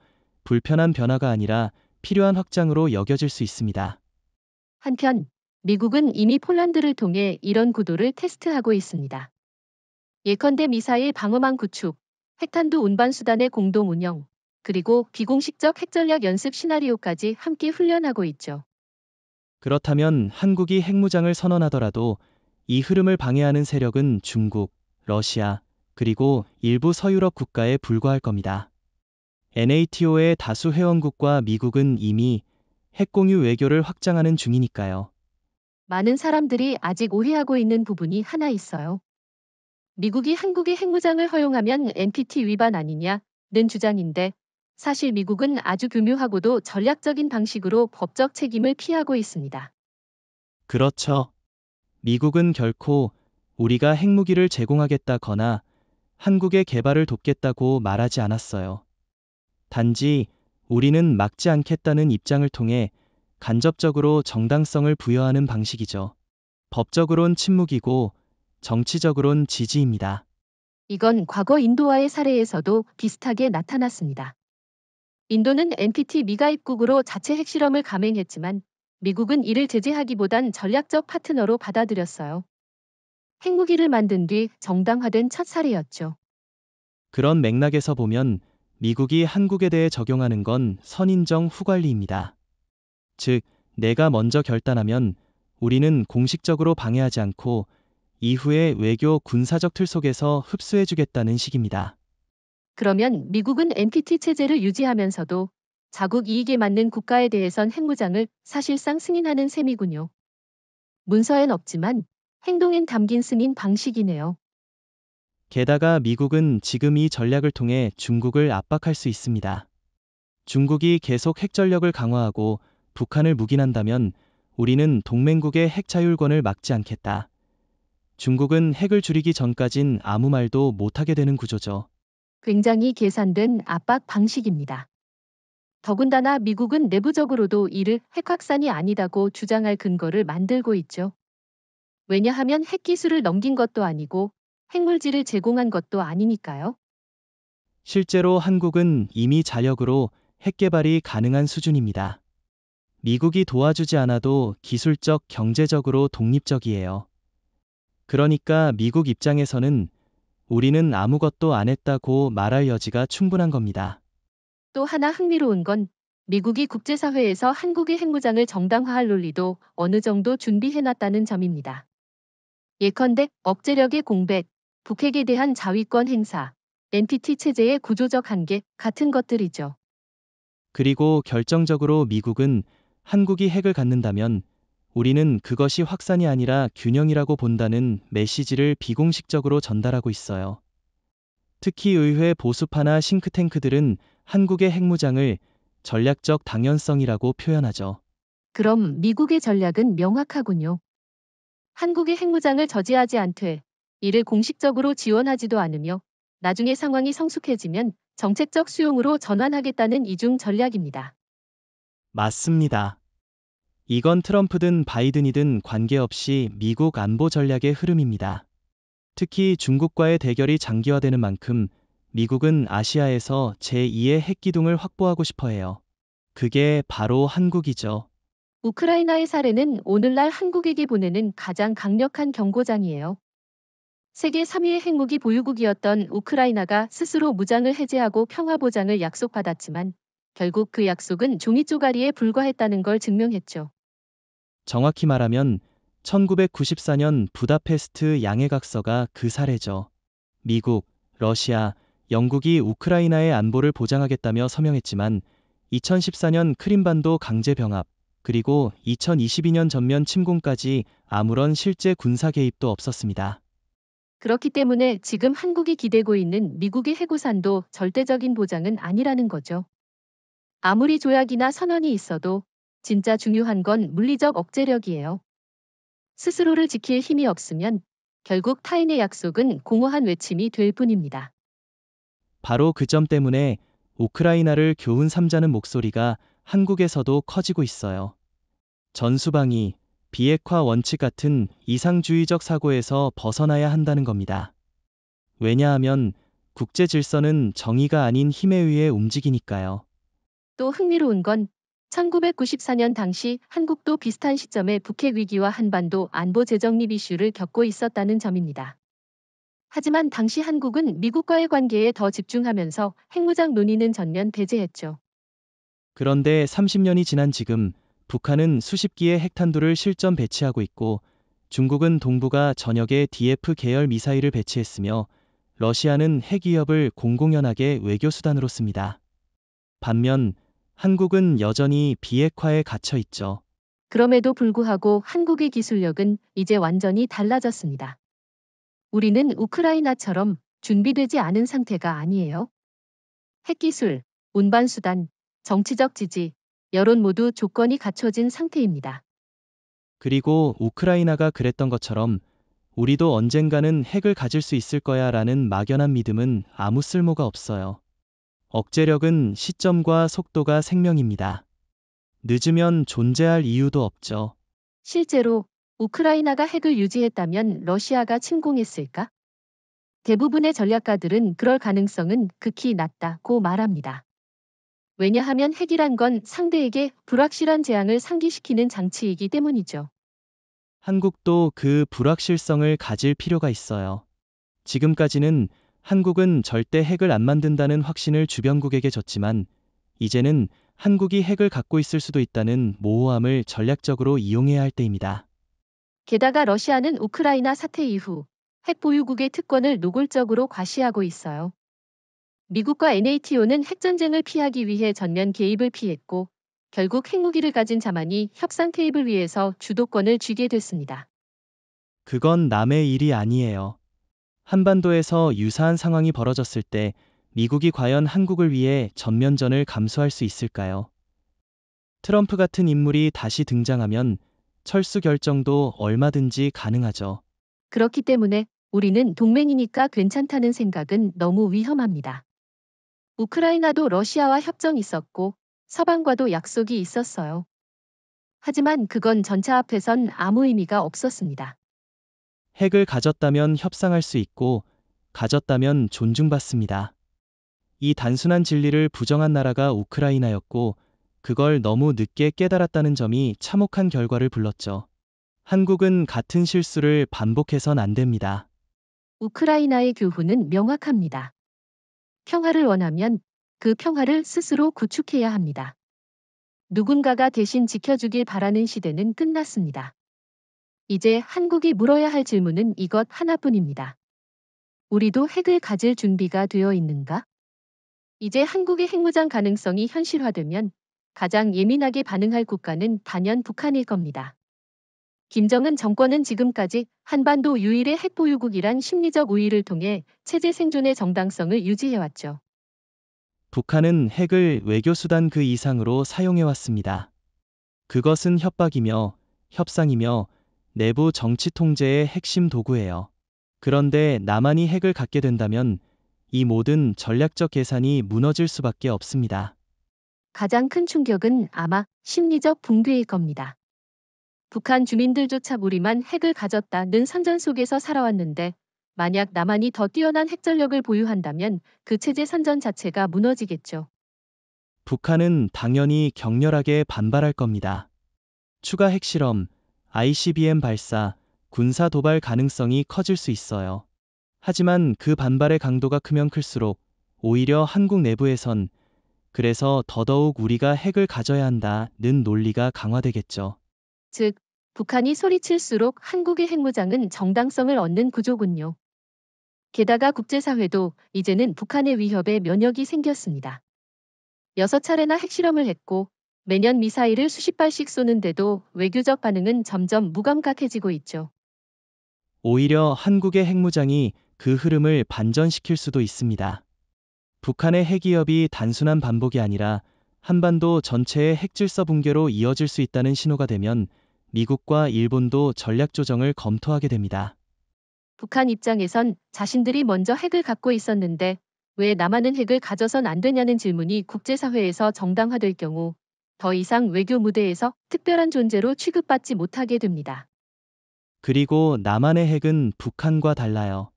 불편한 변화가 아니라 필요한 확장으로 여겨질 수 있습니다. 한편 미국은 이미 폴란드를 통해 이런 구도를 테스트하고 있습니다. 예컨대 미사일 방어망 구축, 핵탄두 운반 수단의 공동 운영, 그리고 비공식적 핵전략 연습 시나리오까지 함께 훈련하고 있죠. 그렇다면 한국이 핵무장을 선언하더라도 이 흐름을 방해하는 세력은 중국, 러시아, 그리고 일부 서유럽 국가에 불과할 겁니다. NATO의 다수 회원국과 미국은 이미 핵공유 외교를 확장하는 중이니까요. 많은 사람들이 아직 오해하고 있는 부분이 하나 있어요. 미국이 한국의 핵무장을 허용하면 NPT 위반 아니냐는 주장인데 사실 미국은 아주 교묘하고도 전략적인 방식으로 법적 책임을 피하고 있습니다. 그렇죠. 미국은 결코 우리가 핵무기를 제공하겠다거나 한국의 개발을 돕겠다고 말하지 않았어요. 단지 우리는 막지 않겠다는 입장을 통해 간접적으로 정당성을 부여하는 방식이죠. 법적으론 침묵이고 정치적으론 지지입니다. 이건 과거 인도와의 사례에서도 비슷하게 나타났습니다. 인도는 NPT 미가입국으로 자체 핵실험을 감행했지만 미국은 이를 제재하기보단 전략적 파트너로 받아들였어요. 핵무기를 만든 뒤 정당화된 첫 사례였죠. 그런 맥락에서 보면 미국이 한국에 대해 적용하는 건 선인정 후관리입니다. 즉, 내가 먼저 결단하면 우리는 공식적으로 방해하지 않고 이후에 외교 군사적 틀 속에서 흡수해주겠다는 식입니다. 그러면 미국은 NPT 체제를 유지하면서도 자국 이익에 맞는 국가에 대해선 핵무장을 사실상 승인하는 셈이군요. 문서엔 없지만 행동엔 담긴 승인 방식이네요. 게다가 미국은 지금 이 전략을 통해 중국을 압박할 수 있습니다. 중국이 계속 핵전력을 강화하고 북한을 묵인한다면 우리는 동맹국의 핵 자율권을 막지 않겠다. 중국은 핵을 줄이기 전까진 아무 말도 못하게 되는 구조죠. 굉장히 계산된 압박 방식입니다. 더군다나 미국은 내부적으로도 이를 핵 확산이 아니다고 주장할 근거를 만들고 있죠. 왜냐하면 핵 기술을 넘긴 것도 아니고 핵물질을 제공한 것도 아니니까요. 실제로 한국은 이미 자력으로 핵 개발이 가능한 수준입니다. 미국이 도와주지 않아도 기술적, 경제적으로 독립적이에요. 그러니까 미국 입장에서는 우리는 아무것도 안 했다고 말할 여지가 충분한 겁니다. 또 하나 흥미로운 건 미국이 국제사회에서 한국의 핵무장을 정당화할 논리도 어느 정도 준비해놨다는 점입니다. 예컨대 억제력의 공백, 북핵에 대한 자위권 행사, NPT 체제의 구조적 한계 같은 것들이죠. 그리고 결정적으로 미국은 한국이 핵을 갖는다면 우리는 그것이 확산이 아니라 균형이라고 본다는 메시지를 비공식적으로 전달하고 있어요. 특히 의회 보수파나 싱크탱크들은 한국의 핵무장을 전략적 당연성이라고 표현하죠. 그럼 미국의 전략은 명확하군요. 한국의 핵무장을 저지하지 않되 이를 공식적으로 지원하지도 않으며 나중에 상황이 성숙해지면 정책적 수용으로 전환하겠다는 이중 전략입니다. 맞습니다. 이건 트럼프든 바이든이든 관계없이 미국 안보 전략의 흐름입니다. 특히 중국과의 대결이 장기화되는 만큼 미국은 아시아에서 제2의 핵기둥을 확보하고 싶어 해요. 그게 바로 한국이죠. 우크라이나의 사례는 오늘날 한국에게 보내는 가장 강력한 경고장이에요. 세계 3위의 핵무기 보유국이었던 우크라이나가 스스로 무장을 해제하고 평화 보장을 약속받았지만 결국 그 약속은 종이 쪼가리에 불과했다는 걸 증명했죠. 정확히 말하면 1994년 부다페스트 양해각서가 그 사례죠. 미국, 러시아, 영국이 우크라이나의 안보를 보장하겠다며 서명했지만 2014년 크림반도 강제 병합, 그리고 2022년 전면 침공까지 아무런 실제 군사 개입도 없었습니다. 그렇기 때문에 지금 한국이 기대고 있는 미국의 해구산도 절대적인 보장은 아니라는 거죠. 아무리 조약이나 선언이 있어도 진짜 중요한 건 물리적 억제력이에요. 스스로를 지킬 힘이 없으면 결국 타인의 약속은 공허한 외침이 될 뿐입니다. 바로 그 점 때문에 우크라이나를 교훈 삼자는 목소리가 한국에서도 커지고 있어요. 전수방위, 비핵화 원칙 같은 이상주의적 사고에서 벗어나야 한다는 겁니다. 왜냐하면 국제 질서는 정의가 아닌 힘에 의해 움직이니까요. 또 흥미로운 건 1994년 당시 한국도 비슷한 시점에 북핵 위기와 한반도 안보 재정립 이슈를 겪고 있었다는 점입니다. 하지만 당시 한국은 미국과의 관계에 더 집중하면서 핵무장 논의는 전면 배제했죠. 그런데 30년이 지난 지금 북한은 수십 기의 핵탄두를 실전 배치하고 있고 중국은 동북아 전역에 DF 계열 미사일을 배치했으며 러시아는 핵 위협을 공공연하게 외교 수단으로 씁니다. 반면 한국은 여전히 비핵화에 갇혀 있죠. 그럼에도 불구하고 한국의 기술력은 이제 완전히 달라졌습니다. 우리는 우크라이나처럼 준비되지 않은 상태가 아니에요. 핵기술, 운반수단, 정치적 지지, 여론 모두 조건이 갖춰진 상태입니다. 그리고 우크라이나가 그랬던 것처럼 우리도 언젠가는 핵을 가질 수 있을 거야 라는 막연한 믿음은 아무 쓸모가 없어요. 억제력은 시점과 속도가 생명입니다. 늦으면 존재할 이유도 없죠. 실제로 우크라이나가 핵을 유지했다면 러시아가 침공했을까? 대부분의 전략가들은 그럴 가능성은 극히 낮다고 말합니다. 왜냐하면 핵이란 건 상대에게 불확실한 재앙을 상기시키는 장치이기 때문이죠. 한국도 그 불확실성을 가질 필요가 있어요. 지금까지는 한국은 절대 핵을 안 만든다는 확신을 주변국에게 줬지만 이제는 한국이 핵을 갖고 있을 수도 있다는 모호함을 전략적으로 이용해야 할 때입니다. 게다가 러시아는 우크라이나 사태 이후 핵 보유국의 특권을 노골적으로 과시하고 있어요. 미국과 NATO는 핵전쟁을 피하기 위해 전면 개입을 피했고 결국 핵무기를 가진 자만이 협상 테이블 위에서 주도권을 쥐게 됐습니다. 그건 남의 일이 아니에요. 한반도에서 유사한 상황이 벌어졌을 때 미국이 과연 한국을 위해 전면전을 감수할 수 있을까요? 트럼프 같은 인물이 다시 등장하면 철수 결정도 얼마든지 가능하죠. 그렇기 때문에 우리는 동맹이니까 괜찮다는 생각은 너무 위험합니다. 우크라이나도 러시아와 협정이 있었고 서방과도 약속이 있었어요. 하지만 그건 전차 앞에선 아무 의미가 없었습니다. 핵을 가졌다면 협상할 수 있고 가졌다면 존중받습니다. 이 단순한 진리를 부정한 나라가 우크라이나였고 그걸 너무 늦게 깨달았다는 점이 참혹한 결과를 불렀죠. 한국은 같은 실수를 반복해선 안 됩니다. 우크라이나의 교훈은 명확합니다. 평화를 원하면 그 평화를 스스로 구축해야 합니다. 누군가가 대신 지켜주길 바라는 시대는 끝났습니다. 이제 한국이 물어야 할 질문은 이것 하나뿐입니다. 우리도 핵을 가질 준비가 되어 있는가? 이제 한국의 핵무장 가능성이 현실화되면 가장 예민하게 반응할 국가는 단연 북한일 겁니다. 김정은 정권은 지금까지 한반도 유일의 핵보유국이란 심리적 우위를 통해 체제 생존의 정당성을 유지해왔죠. 북한은 핵을 외교수단 그 이상으로 사용해왔습니다. 그것은 협박이며 협상이며 내부 정치 통제의 핵심 도구예요. 그런데 남한이 핵을 갖게 된다면 이 모든 전략적 계산이 무너질 수밖에 없습니다. 가장 큰 충격은 아마 심리적 붕괴일 겁니다. 북한 주민들조차 우리만 핵을 가졌다는 선전 속에서 살아왔는데 만약 남한이 더 뛰어난 핵전력을 보유한다면 그 체제 선전 자체가 무너지겠죠. 북한은 당연히 격렬하게 반발할 겁니다. 추가 핵실험, ICBM 발사, 군사 도발 가능성이 커질 수 있어요. 하지만 그 반발의 강도가 크면 클수록 오히려 한국 내부에선 그래서 더더욱 우리가 핵을 가져야 한다는 논리가 강화되겠죠. 즉, 북한이 소리칠수록 한국의 핵무장은 정당성을 얻는 구조군요. 게다가 국제사회도 이제는 북한의 위협에 면역이 생겼습니다. 6차례나 핵실험을 했고 매년 미사일을 수십 발씩 쏘는데도 외교적 반응은 점점 무감각해지고 있죠. 오히려 한국의 핵무장이 그 흐름을 반전시킬 수도 있습니다. 북한의 핵위협이 단순한 반복이 아니라 한반도 전체의 핵질서 붕괴로 이어질 수 있다는 신호가 되면 미국과 일본도 전략 조정을 검토하게 됩니다. 북한 입장에선 자신들이 먼저 핵을 갖고 있었는데 왜 남한은 핵을 가져선 안 되냐는 질문이 국제사회에서 정당화될 경우 더 이상 외교 무대에서 특별한 존재로 취급받지 못하게 됩니다. 그리고 남한의 핵은 북한과 달라요.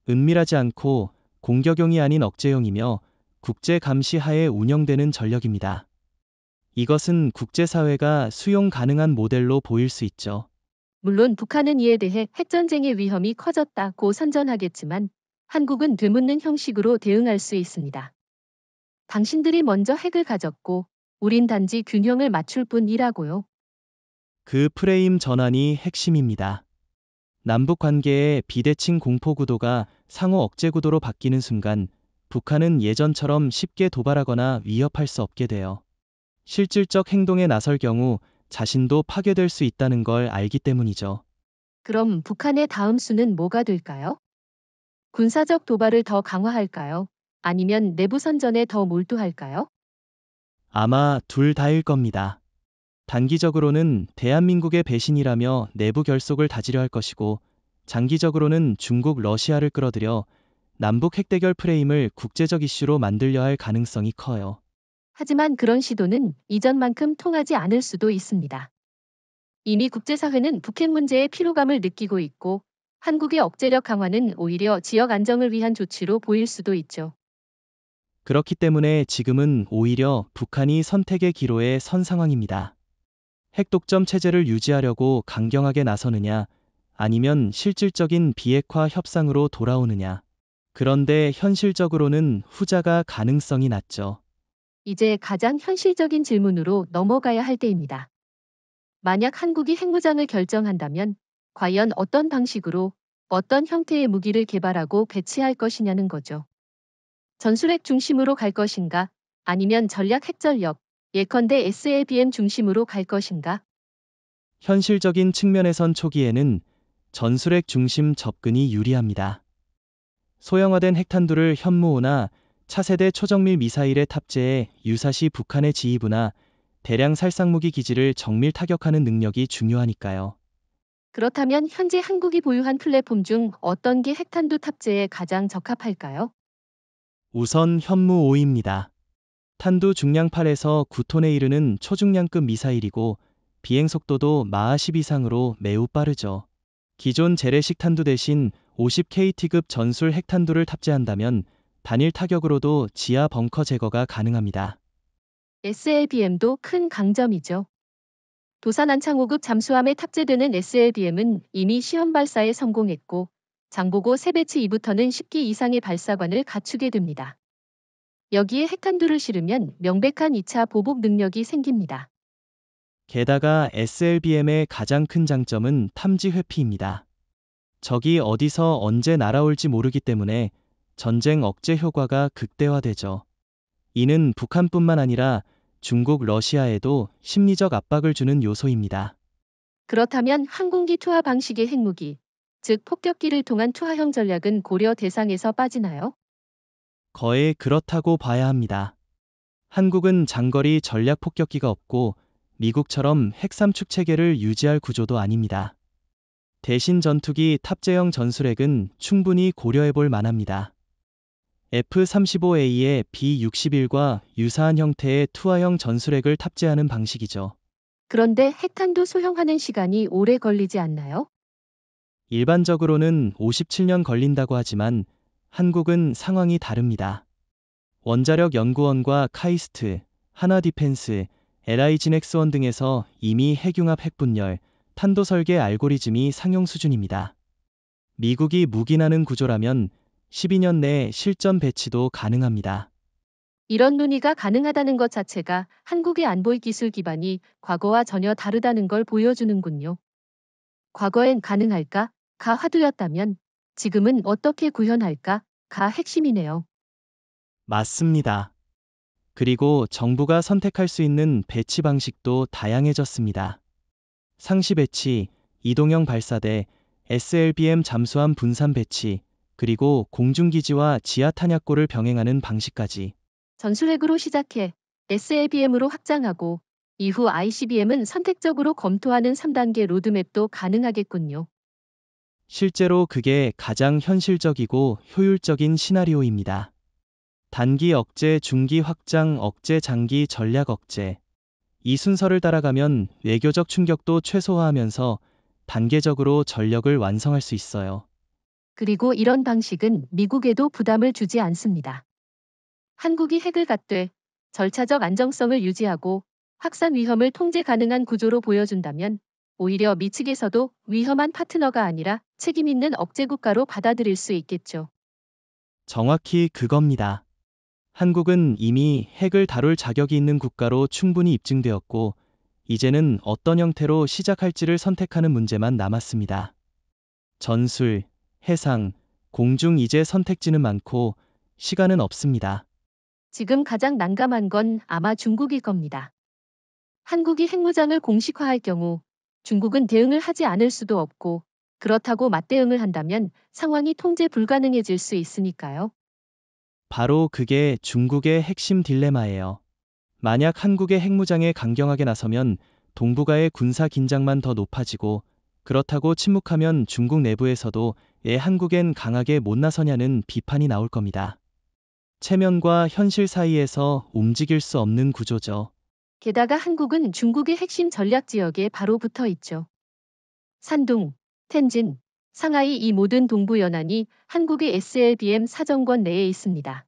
은밀하지 않고 공격용이 아닌 억제용이며 국제 감시 하에 운영되는 전력입니다. 이것은 국제사회가 수용 가능한 모델로 보일 수 있죠. 물론 북한은 이에 대해 핵전쟁의 위험이 커졌다고 선전하겠지만 한국은 되묻는 형식으로 대응할 수 있습니다. 당신들이 먼저 핵을 가졌고 우린 단지 균형을 맞출 뿐이라고요. 그 프레임 전환이 핵심입니다. 남북 관계의 비대칭 공포 구도가 상호 억제 구도로 바뀌는 순간 북한은 예전처럼 쉽게 도발하거나 위협할 수 없게 돼요. 실질적 행동에 나설 경우 자신도 파괴될 수 있다는 걸 알기 때문이죠. 그럼 북한의 다음 수는 뭐가 될까요? 군사적 도발을 더 강화할까요? 아니면 내부 선전에 더 몰두할까요? 아마 둘 다일 겁니다. 단기적으로는 대한민국의 배신이라며 내부 결속을 다지려 할 것이고, 장기적으로는 중국, 러시아를 끌어들여 남북 핵대결 프레임을 국제적 이슈로 만들려 할 가능성이 커요. 하지만 그런 시도는 이전만큼 통하지 않을 수도 있습니다. 이미 국제사회는 북핵 문제에 피로감을 느끼고 있고 한국의 억제력 강화는 오히려 지역 안정을 위한 조치로 보일 수도 있죠. 그렇기 때문에 지금은 오히려 북한이 선택의 기로에 선 상황입니다. 핵독점 체제를 유지하려고 강경하게 나서느냐, 아니면 실질적인 비핵화 협상으로 돌아오느냐. 그런데 현실적으로는 후자가 가능성이 낮죠. 이제 가장 현실적인 질문으로 넘어가야 할 때입니다. 만약 한국이 핵무장을 결정한다면 과연 어떤 방식으로 어떤 형태의 무기를 개발하고 배치할 것이냐는 거죠. 전술핵 중심으로 갈 것인가? 아니면 전략 핵전력, 예컨대 SLBM 중심으로 갈 것인가? 현실적인 측면에선 초기에는 전술핵 중심 접근이 유리합니다. 소형화된 핵탄두를 현무호나 차세대 초정밀 미사일에 탑재해 유사시 북한의 지휘부나 대량 살상무기 기지를 정밀 타격하는 능력이 중요하니까요. 그렇다면 현재 한국이 보유한 플랫폼 중 어떤 게 핵탄두 탑재에 가장 적합할까요? 우선 현무5입니다. 탄두 중량 8에서 9톤에 이르는 초중량급 미사일이고 비행 속도도 마하 10 이상으로 매우 빠르죠. 기존 재래식 탄두 대신 50KT급 전술 핵탄두를 탑재한다면 단일 타격으로도 지하 벙커 제거가 가능합니다. SLBM도 큰 강점이죠. 도산 안창호급 잠수함에 탑재되는 SLBM은 이미 시험 발사에 성공했고 장보고 세배치 이부터는 10기 이상의 발사관을 갖추게 됩니다. 여기에 핵탄두를 실으면 명백한 2차 보복 능력이 생깁니다. 게다가 SLBM의 가장 큰 장점은 탐지 회피입니다. 적이 어디서 언제 날아올지 모르기 때문에 전쟁 억제 효과가 극대화되죠. 이는 북한뿐만 아니라 중국, 러시아에도 심리적 압박을 주는 요소입니다. 그렇다면 항공기 투하 방식의 핵무기, 즉 폭격기를 통한 투하형 전략은 고려 대상에서 빠지나요? 거의 그렇다고 봐야 합니다. 한국은 장거리 전략 폭격기가 없고 미국처럼 핵3축 체계를 유지할 구조도 아닙니다. 대신 전투기 탑재형 전술핵은 충분히 고려해 볼 만합니다. F-35A의 B-61과 유사한 형태의 투하형 전술핵을 탑재하는 방식이죠. 그런데 핵탄두 소형화는 시간이 오래 걸리지 않나요? 일반적으로는 57년 걸린다고 하지만 한국은 상황이 다릅니다. 원자력 연구원과 카이스트, 한화디펜스, LI진엑스원 등에서 이미 핵융합 핵분열, 탄도 설계 알고리즘이 상용 수준입니다. 미국이 묵인하는 구조라면 12년 내에 실전 배치도 가능합니다. 이런 논의가 가능하다는 것 자체가 한국의 안보의 기술 기반이 과거와 전혀 다르다는 걸 보여주는군요. 과거엔 가능할까? 가 화두였다면 지금은 어떻게 구현할까? 가 핵심이네요. 맞습니다. 그리고 정부가 선택할 수 있는 배치 방식도 다양해졌습니다. 상시 배치, 이동형 발사대, SLBM 잠수함 분산 배치, 그리고 공중기지와 지하 탄약고를 병행하는 방식까지. 전술핵으로 시작해 SLBM으로 확장하고 이후 ICBM은 선택적으로 검토하는 3단계 로드맵도 가능하겠군요. 실제로 그게 가장 현실적이고 효율적인 시나리오입니다. 단기 억제, 중기 확장, 억제, 장기 전략 억제. 이 순서를 따라가면 외교적 충격도 최소화하면서 단계적으로 전력을 완성할 수 있어요. 그리고 이런 방식은 미국에도 부담을 주지 않습니다. 한국이 핵을 갖되 절차적 안정성을 유지하고 확산 위험을 통제 가능한 구조로 보여준다면 오히려 미측에서도 위험한 파트너가 아니라 책임 있는 억제 국가로 받아들일 수 있겠죠. 정확히 그겁니다. 한국은 이미 핵을 다룰 자격이 있는 국가로 충분히 입증되었고, 이제는 어떤 형태로 시작할지를 선택하는 문제만 남았습니다. 전술, 해상, 공중 이제 선택지는 많고 시간은 없습니다. 지금 가장 난감한 건 아마 중국일 겁니다. 한국이 핵무장을 공식화할 경우 중국은 대응을 하지 않을 수도 없고 그렇다고 맞대응을 한다면 상황이 통제 불가능해질 수 있으니까요. 바로 그게 중국의 핵심 딜레마예요. 만약 한국의 핵무장에 강경하게 나서면 동북아의 군사 긴장만 더 높아지고, 그렇다고 침묵하면 중국 내부에서도 왜 한국엔 강하게 못 나서냐는 비판이 나올 겁니다. 체면과 현실 사이에서 움직일 수 없는 구조죠. 게다가 한국은 중국의 핵심 전략 지역에 바로 붙어 있죠. 산둥, 텐진, 상하이 이 모든 동부 연안이 한국의 SLBM 사정권 내에 있습니다.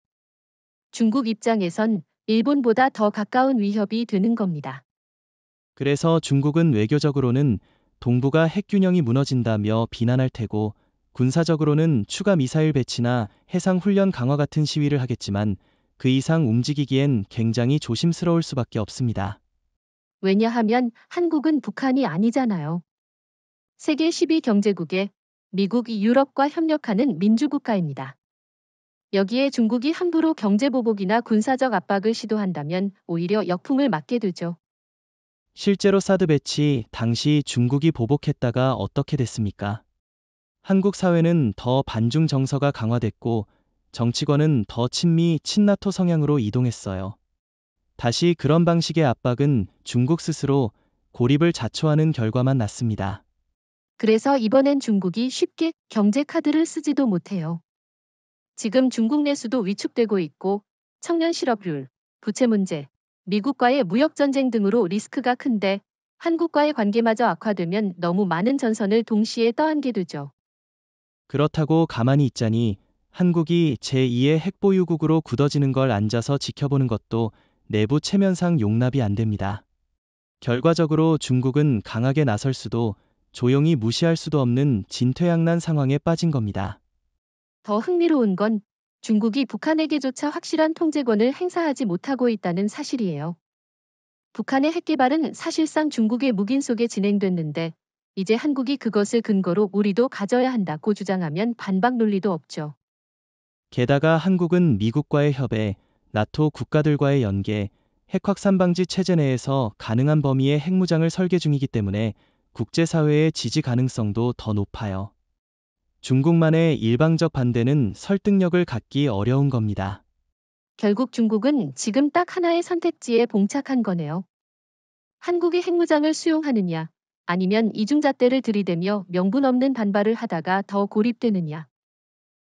중국 입장에선 일본보다 더 가까운 위협이 되는 겁니다. 그래서 중국은 외교적으로는 동북아 핵균형이 무너진다며 비난할 테고, 군사적으로는 추가 미사일 배치나 해상 훈련 강화 같은 시위를 하겠지만 그 이상 움직이기엔 굉장히 조심스러울 수밖에 없습니다. 왜냐하면 한국은 북한이 아니잖아요. 세계 10위 경제국에 미국이 유럽과 협력하는 민주국가입니다. 여기에 중국이 함부로 경제보복이나 군사적 압박을 시도한다면 오히려 역풍을 맞게 되죠. 실제로 사드 배치 당시 중국이 보복했다가 어떻게 됐습니까? 한국 사회는 더 반중 정서가 강화됐고 정치권은 더 친미, 친나토 성향으로 이동했어요. 다시 그런 방식의 압박은 중국 스스로 고립을 자초하는 결과만 났습니다. 그래서 이번엔 중국이 쉽게 경제 카드를 쓰지도 못해요. 지금 중국 내수도 위축되고 있고 청년 실업률, 부채 문제, 미국과의 무역 전쟁 등으로 리스크가 큰데 한국과의 관계마저 악화되면 너무 많은 전선을 동시에 떠안게 되죠. 그렇다고 가만히 있자니 한국이 제2의 핵보유국으로 굳어지는 걸 앉아서 지켜보는 것도 내부 체면상 용납이 안 됩니다. 결과적으로 중국은 강하게 나설 수도, 조용히 무시할 수도 없는 진퇴양난 상황에 빠진 겁니다. 더 흥미로운 건 중국이 북한에게조차 확실한 통제권을 행사하지 못하고 있다는 사실이에요. 북한의 핵개발은 사실상 중국의 묵인 속에 진행됐는데 이제 한국이 그것을 근거로 우리도 가져야 한다고 주장하면 반박 논리도 없죠. 게다가 한국은 미국과의 협의, 나토 국가들과의 연계, 핵 확산 방지 체제 내에서 가능한 범위의 핵무장을 설계 중이기 때문에 국제사회의 지지 가능성도 더 높아요. 중국만의 일방적 반대는 설득력을 갖기 어려운 겁니다. 결국 중국은 지금 딱 하나의 선택지에 봉착한 거네요. 한국의 핵무장을 수용하느냐, 아니면 이중잣대를 들이대며 명분 없는 반발을 하다가 더 고립되느냐.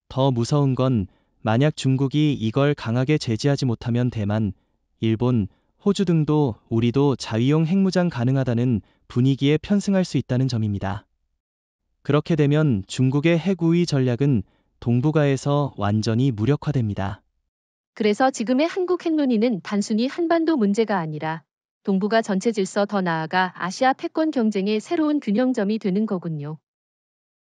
더 무서운 건 만약 중국이 이걸 강하게 제지하지 못하면 대만, 일본, 호주 등도 우리도 자위용 핵무장 가능하다는 분위기에 편승할 수 있다는 점입니다. 그렇게 되면 중국의 핵 우위 전략은 동북아에서 완전히 무력화됩니다. 그래서 지금의 한국 핵논의는 단순히 한반도 문제가 아니라 동북아 전체 질서 더 나아가 아시아 패권 경쟁의 새로운 균형점이 되는 거군요.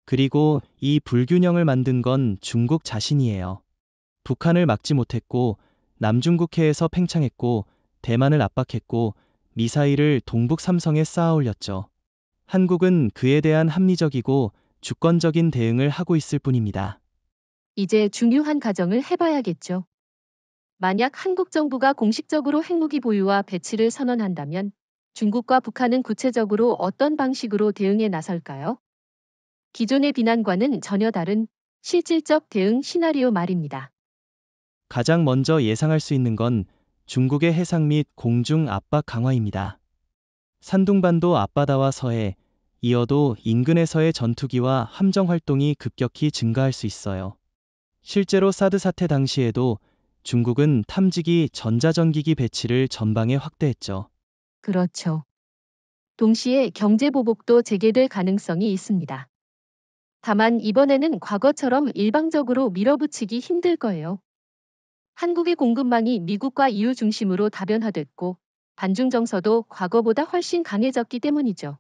그리고 이 불균형을 만든 건 중국 자신이에요. 북한을 막지 못했고, 남중국해에서 팽창했고, 대만을 압박했고, 미사일을 동북 삼성에 쌓아 올렸죠. 한국은 그에 대한 합리적이고 주권적인 대응을 하고 있을 뿐입니다. 이제 중요한 가정을 해봐야겠죠. 만약 한국 정부가 공식적으로 핵무기 보유와 배치를 선언한다면 중국과 북한은 구체적으로 어떤 방식으로 대응에 나설까요? 기존의 비난과는 전혀 다른 실질적 대응 시나리오 말입니다. 가장 먼저 예상할 수 있는 건 중국의 해상 및 공중 압박 강화입니다. 산둥반도 앞바다와 서해, 이어도 인근에서의 전투기와 함정 활동이 급격히 증가할 수 있어요. 실제로 사드 사태 당시에도 중국은 탐지기 전자전기기 배치를 전방에 확대했죠. 그렇죠. 동시에 경제 보복도 재개될 가능성이 있습니다. 다만 이번에는 과거처럼 일방적으로 밀어붙이기 힘들 거예요. 한국의 공급망이 미국과 EU 중심으로 다변화됐고 반중 정서도 과거보다 훨씬 강해졌기 때문이죠.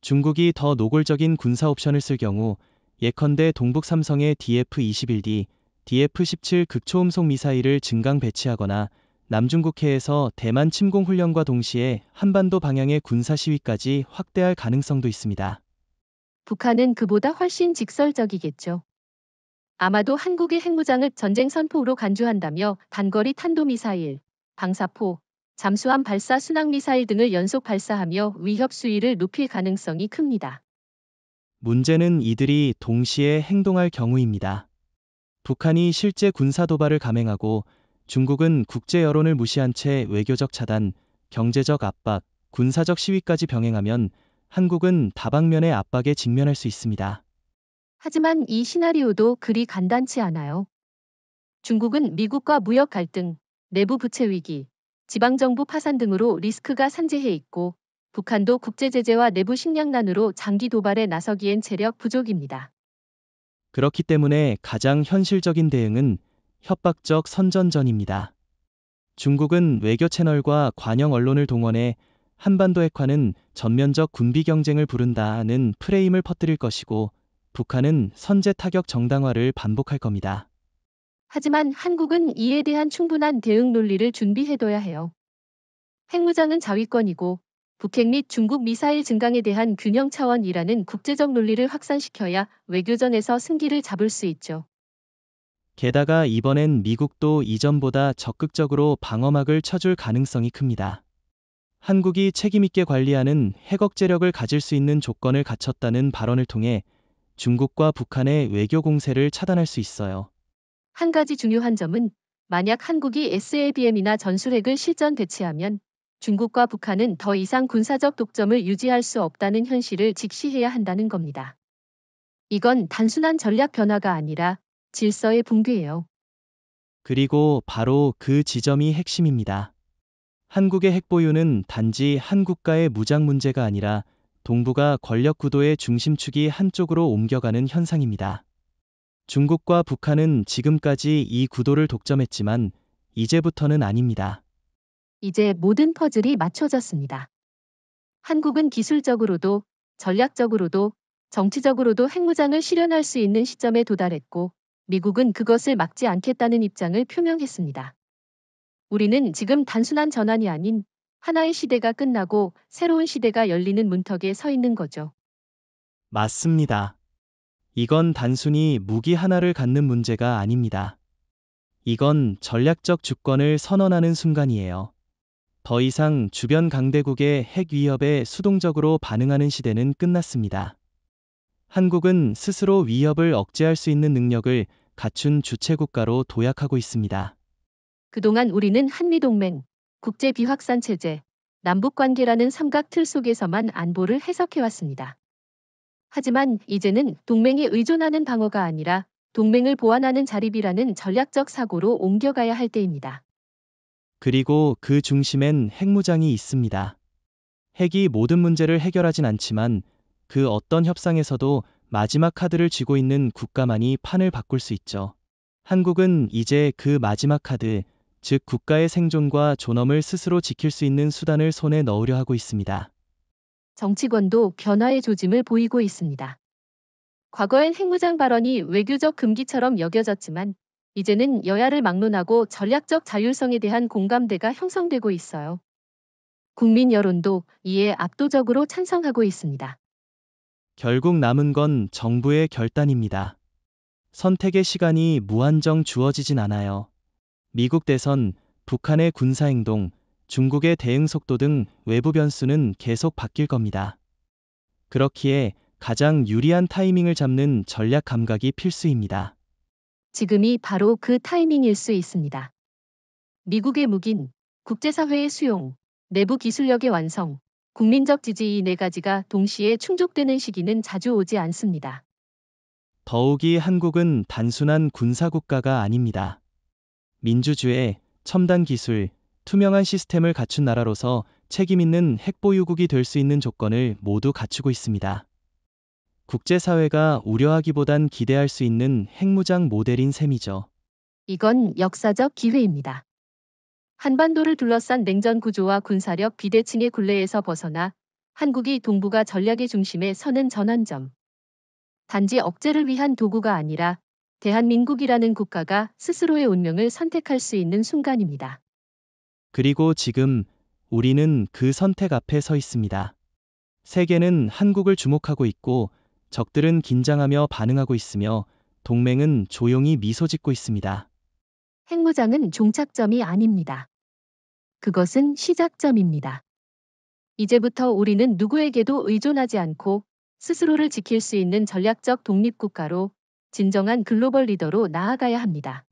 중국이 더 노골적인 군사 옵션을 쓸 경우 예컨대 동북 삼성의 DF-21D, DF-17 극초음속 미사일을 증강 배치하거나 남중국해에서 대만 침공 훈련과 동시에 한반도 방향의 군사 시위까지 확대할 가능성도 있습니다. 북한은 그보다 훨씬 직설적이겠죠. 아마도 한국의 핵무장을 전쟁 선포로 간주한다며 단거리 탄도미사일, 방사포, 잠수함 발사 순항미사일 등을 연속 발사하며 위협 수위를 높일 가능성이 큽니다. 문제는 이들이 동시에 행동할 경우입니다. 북한이 실제 군사 도발을 감행하고 중국은 국제 여론을 무시한 채 외교적 차단, 경제적 압박, 군사적 시위까지 병행하면 한국은 다방면의 압박에 직면할 수 있습니다. 하지만 이 시나리오도 그리 간단치 않아요. 중국은 미국과 무역 갈등, 내부 부채 위기, 지방정부 파산 등으로 리스크가 산재해 있고 북한도 국제제재와 내부 식량난으로 장기 도발에 나서기엔 체력 부족입니다. 그렇기 때문에 가장 현실적인 대응은 협박적 선전전입니다. 중국은 외교 채널과 관영 언론을 동원해 한반도 핵화는 전면적 군비 경쟁을 부른다는 프레임을 퍼뜨릴 것이고 북한은 선제 타격 정당화를 반복할 겁니다. 하지만 한국은 이에 대한 충분한 대응 논리를 준비해둬야 해요. 핵무장은 자위권이고 북핵 및 중국 미사일 증강에 대한 균형 차원이라는 국제적 논리를 확산시켜야 외교전에서 승기를 잡을 수 있죠. 게다가 이번엔 미국도 이전보다 적극적으로 방어막을 쳐줄 가능성이 큽니다. 한국이 책임있게 관리하는 핵 억제력을 가질 수 있는 조건을 갖췄다는 발언을 통해 중국과 북한의 외교 공세를 차단할 수 있어요. 한 가지 중요한 점은 만약 한국이 SLBM이나 전술핵을 실전 배치하면 중국과 북한은 더 이상 군사적 독점을 유지할 수 없다는 현실을 직시해야 한다는 겁니다. 이건 단순한 전략 변화가 아니라 질서의 붕괴예요. 그리고 바로 그 지점이 핵심입니다. 한국의 핵 보유는 단지 한 국가의 무장 문제가 아니라 동북아 권력 구도의 중심축이 한쪽으로 옮겨가는 현상입니다. 중국과 북한은 지금까지 이 구도를 독점했지만 이제부터는 아닙니다. 이제 모든 퍼즐이 맞춰졌습니다. 한국은 기술적으로도 전략적으로도 정치적으로도 핵무장을 실현할 수 있는 시점에 도달했고 미국은 그것을 막지 않겠다는 입장을 표명했습니다. 우리는 지금 단순한 전환이 아닌 하나의 시대가 끝나고 새로운 시대가 열리는 문턱에 서 있는 거죠. 맞습니다. 이건 단순히 무기 하나를 갖는 문제가 아닙니다. 이건 전략적 주권을 선언하는 순간이에요. 더 이상 주변 강대국의 핵 위협에 수동적으로 반응하는 시대는 끝났습니다. 한국은 스스로 위협을 억제할 수 있는 능력을 갖춘 주체국가로 도약하고 있습니다. 그동안 우리는 한미동맹, 국제비확산체제, 남북관계라는 삼각틀 속에서만 안보를 해석해왔습니다. 하지만 이제는 동맹에 의존하는 방어가 아니라 동맹을 보완하는 자립이라는 전략적 사고로 옮겨가야 할 때입니다. 그리고 그 중심엔 핵무장이 있습니다. 핵이 모든 문제를 해결하진 않지만 그 어떤 협상에서도 마지막 카드를 쥐고 있는 국가만이 판을 바꿀 수 있죠. 한국은 이제 그 마지막 카드, 즉 국가의 생존과 존엄을 스스로 지킬 수 있는 수단을 손에 넣으려 하고 있습니다. 정치권도 변화의 조짐을 보이고 있습니다. 과거엔 핵무장 발언이 외교적 금기처럼 여겨졌지만 이제는 여야를 막론하고 전략적 자율성에 대한 공감대가 형성되고 있어요. 국민 여론도 이에 압도적으로 찬성하고 있습니다. 결국 남은 건 정부의 결단입니다. 선택의 시간이 무한정 주어지진 않아요. 미국 대선, 북한의 군사행동, 중국의 대응 속도 등 외부 변수는 계속 바뀔 겁니다. 그렇기에 가장 유리한 타이밍을 잡는 전략 감각이 필수입니다. 지금이 바로 그 타이밍일 수 있습니다. 미국의 묵인, 국제사회의 수용, 내부 기술력의 완성, 국민적 지지 이 네 가지가 동시에 충족되는 시기는 자주 오지 않습니다. 더욱이 한국은 단순한 군사국가가 아닙니다. 민주주의, 첨단 기술, 투명한 시스템을 갖춘 나라로서 책임 있는 핵보유국이 될 수 있는 조건을 모두 갖추고 있습니다. 국제사회가 우려하기보단 기대할 수 있는 핵무장 모델인 셈이죠. 이건 역사적 기회입니다. 한반도를 둘러싼 냉전 구조와 군사력 비대칭의 굴레에서 벗어나 한국이 동북아 전략의 중심에 서는 전환점. 단지 억제를 위한 도구가 아니라 대한민국이라는 국가가 스스로의 운명을 선택할 수 있는 순간입니다. 그리고 지금 우리는 그 선택 앞에 서 있습니다. 세계는 한국을 주목하고 있고 적들은 긴장하며 반응하고 있으며 동맹은 조용히 미소 짓고 있습니다. 핵무장은 종착점이 아닙니다. 그것은 시작점입니다. 이제부터 우리는 누구에게도 의존하지 않고 스스로를 지킬 수 있는 전략적 독립국가로 진정한 글로벌 리더로 나아가야 합니다.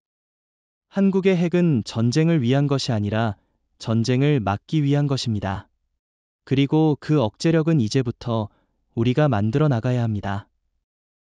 한국의 핵은 전쟁을 위한 것이 아니라 전쟁을 막기 위한 것입니다. 그리고 그 억제력은 이제부터 우리가 만들어 나가야 합니다.